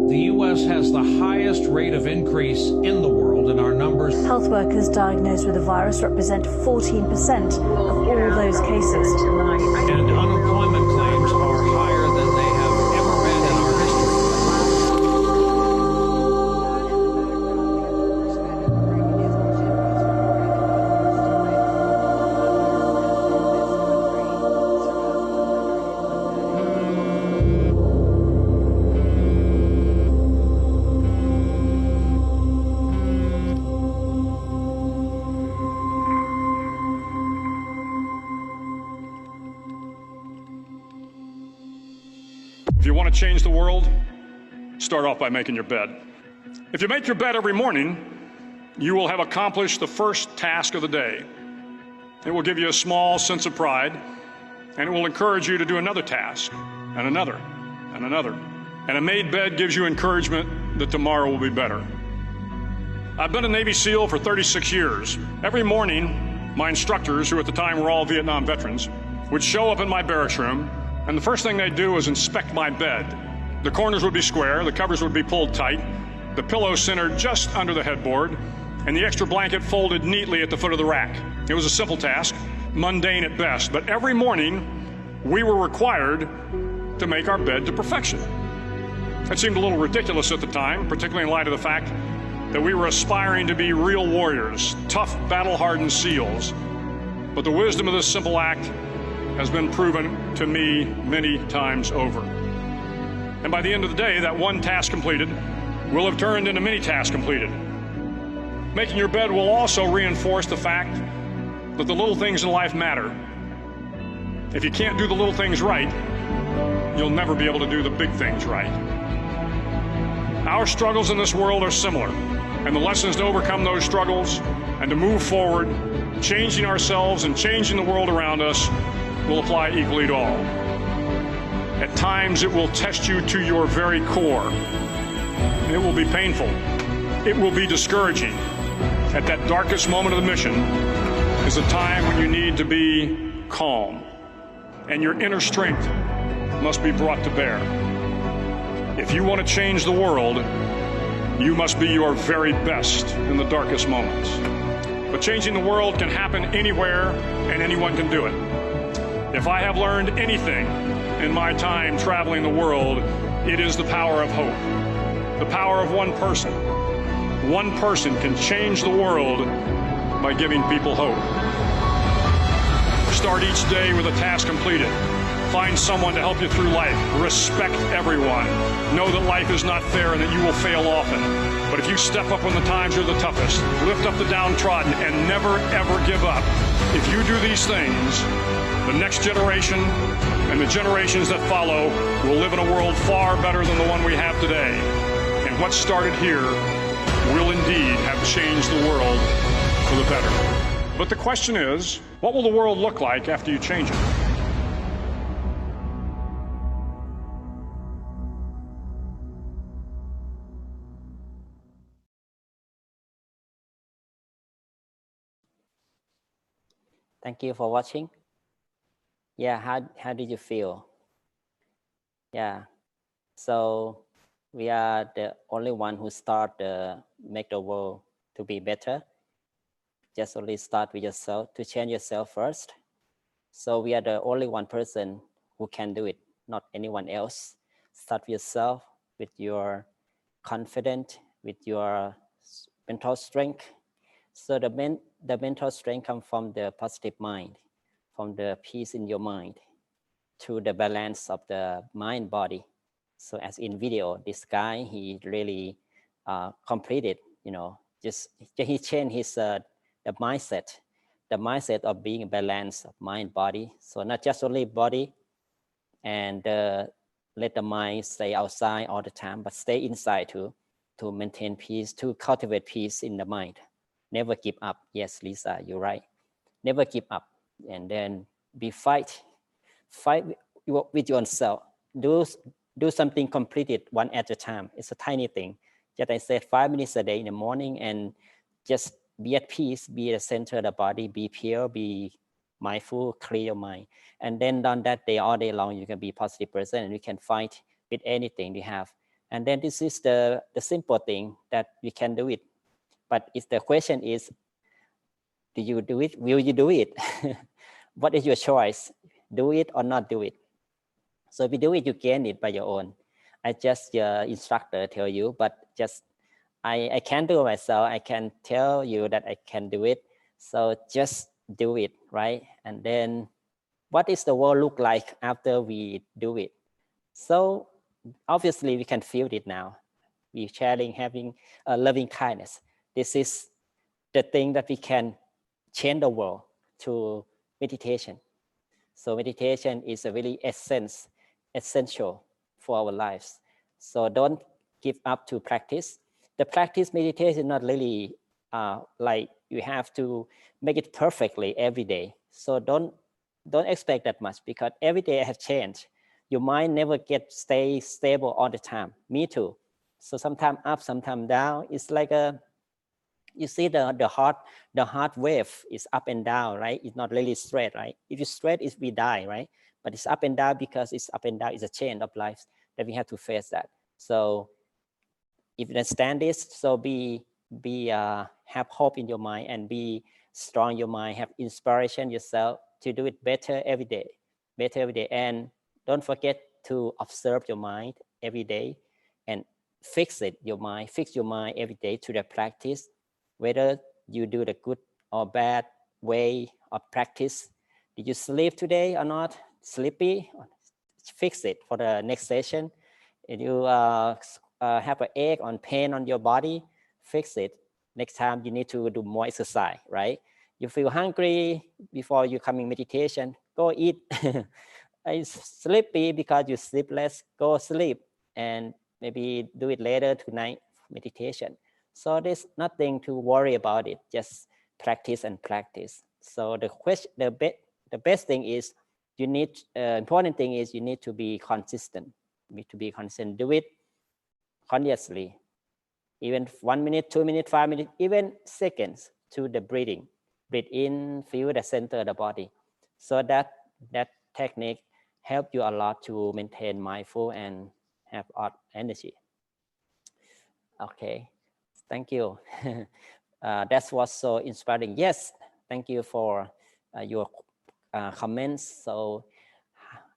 The U.S. has the highest rate of increase in the world, and our numbers. Health workers diagnosed with the virus represent 14% of all those cases. And unemployment claims are higher than they have ever been in our history. If you want to change the world, start off by making your bed. If you make your bed every morning, you will have accomplished the first task of the day. It will give you a small sense of pride, and it will encourage you to do another task, and another, and another. And a made bed gives you encouragement that tomorrow will be better. I've been a Navy SEAL for 36 years. Every morning, my instructors, who at the time were all Vietnam veterans, would show up in my barracks room, and the first thing they'd do was inspect my bed. The corners would be square, the covers would be pulled tight, the pillow centered just under the headboard, and the extra blanket folded neatly at the foot of the rack. It was a simple task, mundane at best, but every morning we were required to make our bed to perfection. It seemed a little ridiculous at the time, particularly in light of the fact that we were aspiring to be real warriors, tough, battle-hardened SEALs. But the wisdom of this simple act has been proven to me many times over. And by the end of the day, that one task completed will have turned into many tasks completed. Making your bed will also reinforce the fact that the little things in life matter. If you can't do the little things right, you'll never be able to do the big things right. Our struggles in this world are similar, and the lessons to overcome those struggles and to move forward, changing ourselves and changing the world around us, will apply equally to all. At times, it will test you to your very core. It will be painful. It will be discouraging. At that darkest moment of the mission is a time when you need to be calm, and your inner strength must be brought to bear. If you want to change the world, you must be your very best in the darkest moments. But changing the world can happen anywhere, and anyone can do it. If I have learned anything in my time traveling the world, it is the power of hope. The power of one person. One person can change the world by giving people hope. Start each day with a task completed. Find someone to help you through life. Respect everyone. Know that life is not fair and that you will fail often. But if you step up when the times are the toughest, lift up the downtrodden, and never, ever give up, if you do these things, the next generation and the generations that follow will live in a world far better than the one we have today. And what started here will indeed have changed the world for the better. But the question is, what will the world look like after you change it? Thank you for watching. Yeah, how did you feel? Yeah, so we are the only one who start make the world to be better. Just only start with yourself, to change yourself first. So we are the only one person who can do it, not anyone else. Start with yourself, with your confidence, with your mental strength. So the mental strength comes from the positive mind, from the peace in your mind, to the balance of the mind body. So as in video, this guy, he really completed, just he changed his the mindset of being a balance of mind body. So not just only body and let the mind stay outside all the time, but stay inside too. to maintain peace, to cultivate peace in the mind. Never give up. Yes, Lisa, you're right. Never give up. And then fight with yourself. Do something completed one at a time. It's a tiny thing. Just I said 5 minutes a day in the morning, and just be at peace, be at the center of the body, be pure, be mindful, clear your mind. And then on that day, all day long, you can be a positive person and you can fight with anything you have. And then this is the simple thing that we can do it. But if the question is, do you do it? Will you do it? What is your choice? Do it or not do it? So if you do it, you gain it by your own. I just instructor tell you, but just I can't do it myself. I can tell you that I can do it. So just do it, right? And then what is the world look like after we do it? So obviously we can feel it now. We're sharing, having loving kindness. This is the thing that we can change the world through meditation. So meditation is a really essential for our lives. So don't give up to practice. The practice meditation is not really like you have to make it perfectly every day. So don't expect that much, because every day I have changed. Your mind never stay stable all the time. Me too. So sometimes up, sometimes down. It's like you see the heart wave is up and down, right? It's not really straight, right? If you straight, we die, right? But it's up and down because it's up and down. It's a chain of life that we have to face that. So if you understand this, so have hope in your mind and be strong in your mind, have inspiration yourself to do it better every day. And don't forget to observe your mind every day and fix your mind every day through the practice. Whether you do the good or bad way of practice. Did you sleep today or not? Sleepy? Fix it for the next session. If you have an ache or pain on your body, fix it. Next time you need to do more exercise, right? You feel hungry before you come in meditation, go eat. It's sleepy because you sleep less, go sleep, and maybe do it later tonight, meditation. So there's nothing to worry about it, just practice and practice. So the best thing is important thing is you need to be consistent. You need to be consistent, do it consciously, even 1 minute, 2 minutes, 5 minutes, even seconds to the breathing. Breathe in, feel the center of the body. So that technique help you a lot to maintain mindful and have energy. Okay, thank you. That was so inspiring. Yes, thank you for your comments. So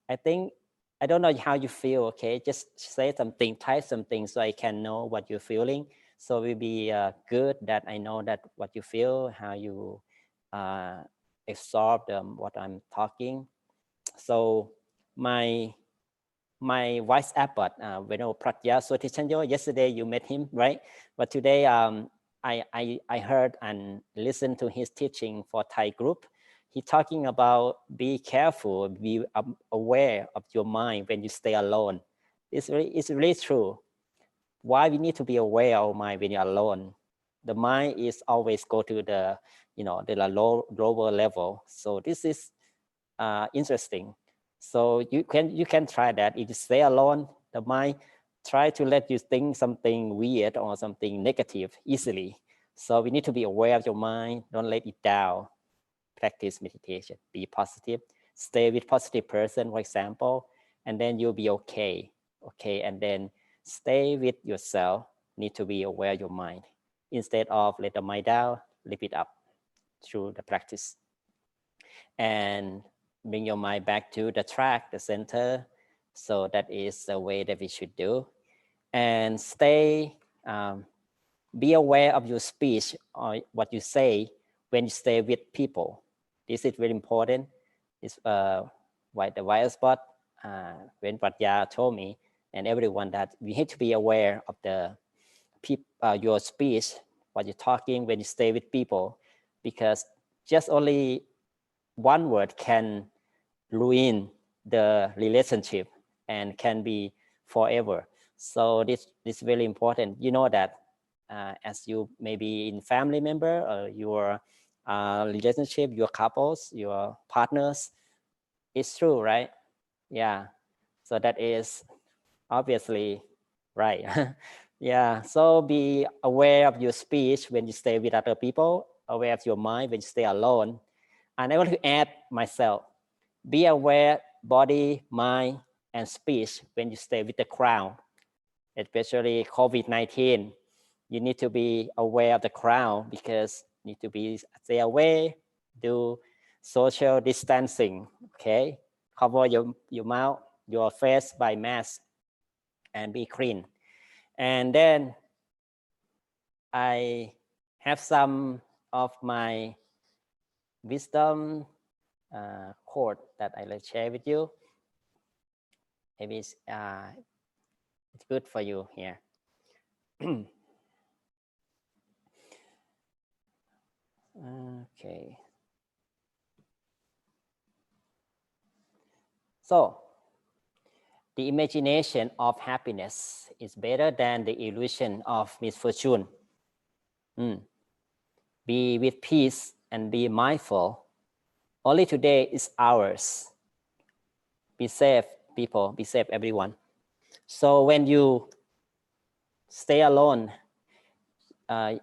I think, I don't know how you feel, okay? Just say something, type something so I can know what you're feeling. So it will be good that I know that what you feel, how you absorb what I'm talking. So my vice abbot, Panyasopanoe, yesterday you met him, right? But today I heard and listened to his teaching for Thai group. He's talking about be careful, be aware of your mind when you stay alone. It's really true. Why we need to be aware of mind when you're alone? The mind is always go to the lower level. So this is interesting. So you can try that. If you stay alone, the mind try to let you think something weird or something negative easily. So we need to be aware of your mind. Don't let it down. Practice meditation. Be positive. Stay with positive person, for example, and then you'll be okay. Okay, and then stay with yourself. Need to be aware of your mind. Instead of let the mind down, lift it up through the practice. And bring your mind back to the track, the center. So that is the way that we should do. And be aware of your speech or what you say when you stay with people. This is very important. It's why the wire spot, when Pratya told me and everyone that we need to be aware of your speech, what you're talking when you stay with people, because just only one word can ruin the relationship and can be forever. So this is very important. You know that as you maybe in family member or your relationship, your couples, your partners, it's true, right? Yeah. So that is obviously right. Yeah. So be aware of your speech when you stay with other people, aware of your mind when you stay alone. And I want to add myself, be aware body, mind, and speech when you stay with the crowd, especially COVID-19. You need to be aware of the crowd because you need to be stay away, do social distancing, okay? Cover your mouth, your face by mask, and be clean. And then I have some of my wisdom quote that I will share with you. Maybe it's good for you here. Okay. So the imagination of happiness is better than the illusion of misfortune. Be with peace and be mindful. Only today is ours. Be safe, people. Be safe, everyone. So when you stay alone,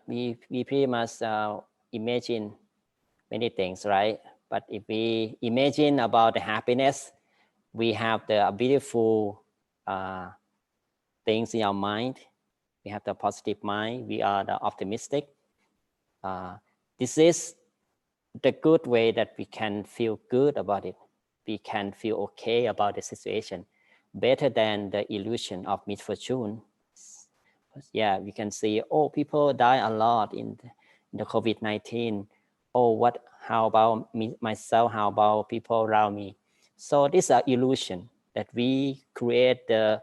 we pretty much imagine many things, right? But if we imagine about the happiness, we have the beautiful things in our mind. We have the positive mind. We are the optimistic. This is the good way that we can feel good about it. We can feel okay about the situation, better than the illusion of misfortune. Yeah, we can see, oh, people die a lot in the COVID-19. Oh, how about me, myself? How about people around me? So this is an illusion that we create the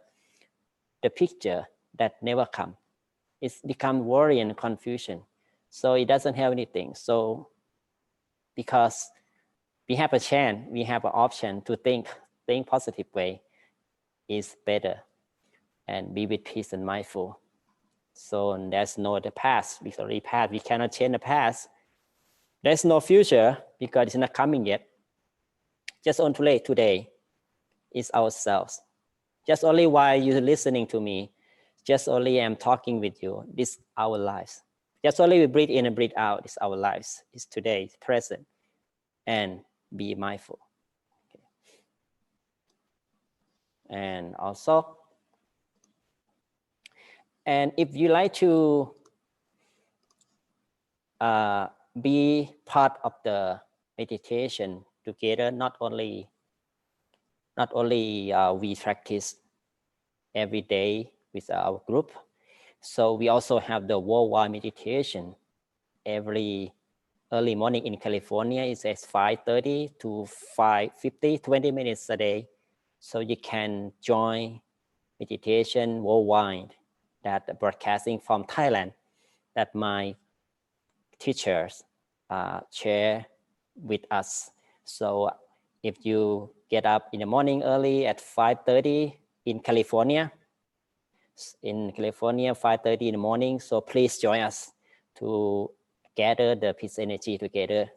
picture that never come. It's become worry and confusion. So it doesn't have anything. So because we have a chance, we have an option to think positive way is better and be with peace and mindful. So there's no the past, it's already past. We cannot change the past. There's no future because it's not coming yet. Just only today is ourselves. Just only while you're listening to me, just only I'm talking with you, this is our lives. Just only we breathe in and breathe out, it's our lives. It's today, it's present, and be mindful. Okay. And also, and if you like to be part of the meditation together, not only we practice every day with our group, so we also have the worldwide meditation every early morning in California. It's at 5:30 to 5:50, 20 minutes a day. So you can join meditation worldwide that broadcasting from Thailand that my teachers share with us. So if you get up in the morning early at 5:30 in California, 5:30 in the morning, so please join us to gather the peace energy together.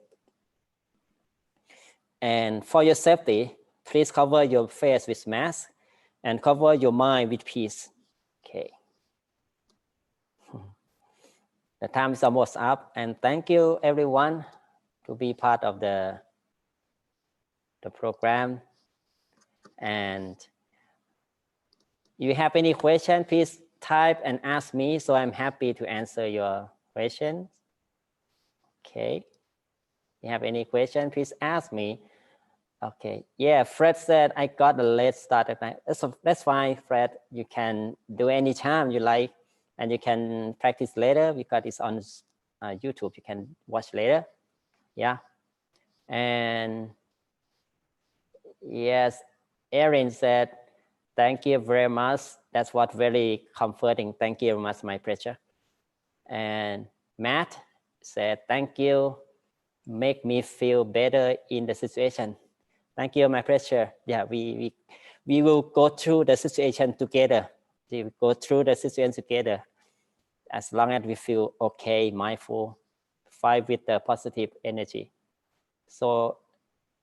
And for your safety, please cover your face with mask and cover your mind with peace. Okay. The time is almost up, and thank you everyone to be part of the program. And if you have any question, please type and ask me, so I'm happy to answer your questions. Okay. If you have any question, please ask me. Okay. Yeah, Fred said I got a late start at night. That's fine, Fred. You can do any time you like, and you can practice later because it's on YouTube. You can watch later. Yeah. And yes, Erin said, thank you very much. That's what very comforting. Thank you very much, my pleasure. And Matt said, thank you. Make me feel better in the situation. Thank you, my pleasure. Yeah, we will go through the situation together. We go through the situation together. As long as we feel okay, mindful, fight with the positive energy. So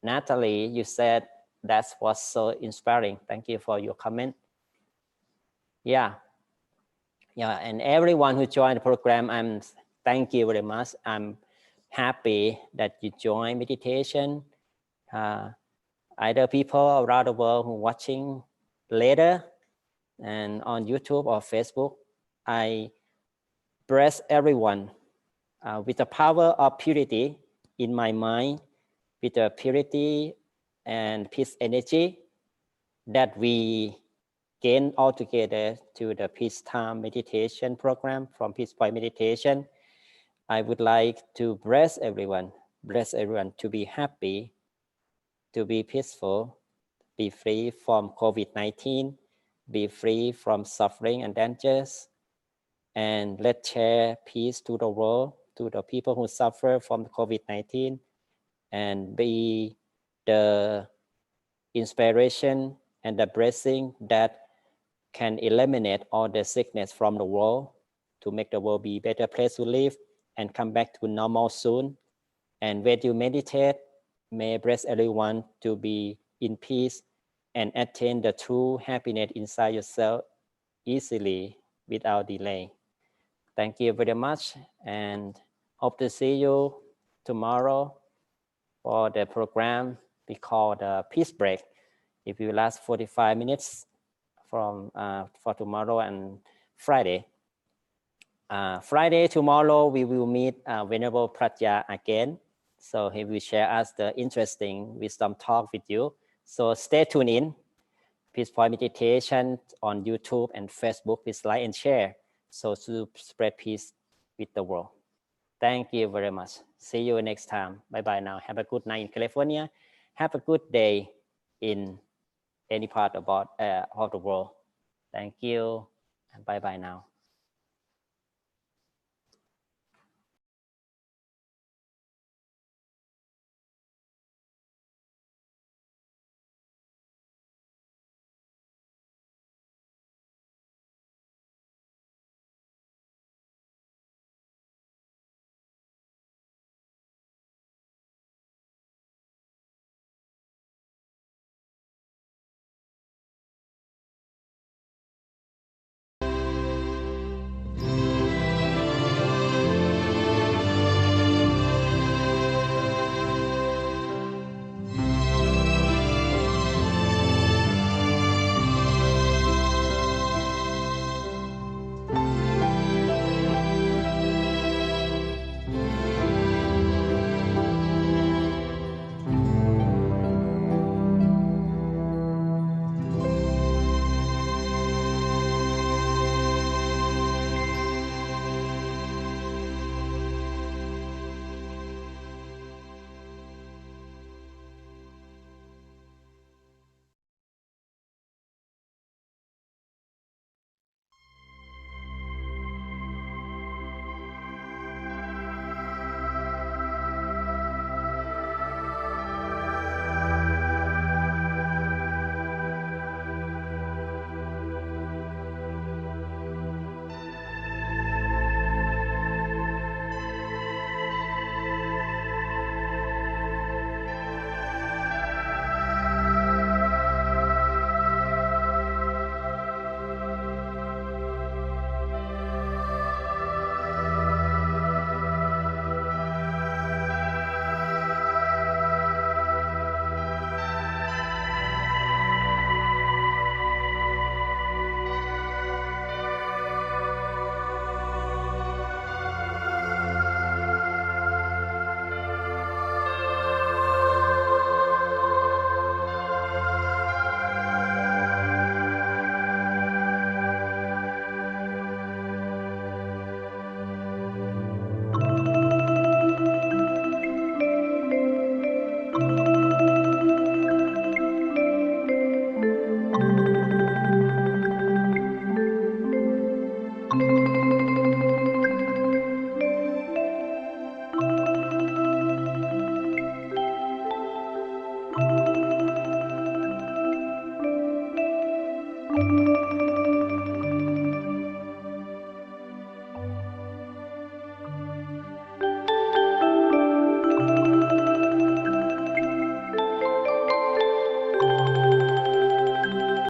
Natalie, you said that was so inspiring. Thank you for your comment. Yeah, and everyone who joined the program, thank you very much. I'm happy that you joined meditation. Either people around the world who are watching later and on YouTube or Facebook, I bless everyone with the power of purity in my mind, with the purity and peace energy that we gain all together to the Peace Time meditation program from Peace Point Meditation. I would like to bless everyone to be happy, to be peaceful, be free from COVID-19, be free from suffering and dangers, and let's share peace to the world, to the people who suffer from COVID-19, and be the inspiration and the blessing that can eliminate all the sickness from the world to make the world be a better place to live and come back to normal soon. And when you meditate, may bless everyone to be in peace and attain the true happiness inside yourself easily without delay. Thank you very much, and hope to see you tomorrow for the program we call the Peace Break. It will last 45 minutes from for tomorrow and Friday. Friday, tomorrow, we will meet Venerable Pratya again. So he will share us the interesting wisdom talk with you. So stay tuned in. Peace Point Meditation on YouTube and Facebook. Please like and share so to spread peace with the world. Thank you very much. See you next time. Bye-bye now. Have a good night in California. Have a good day in any part of the world. Thank you. And bye-bye now.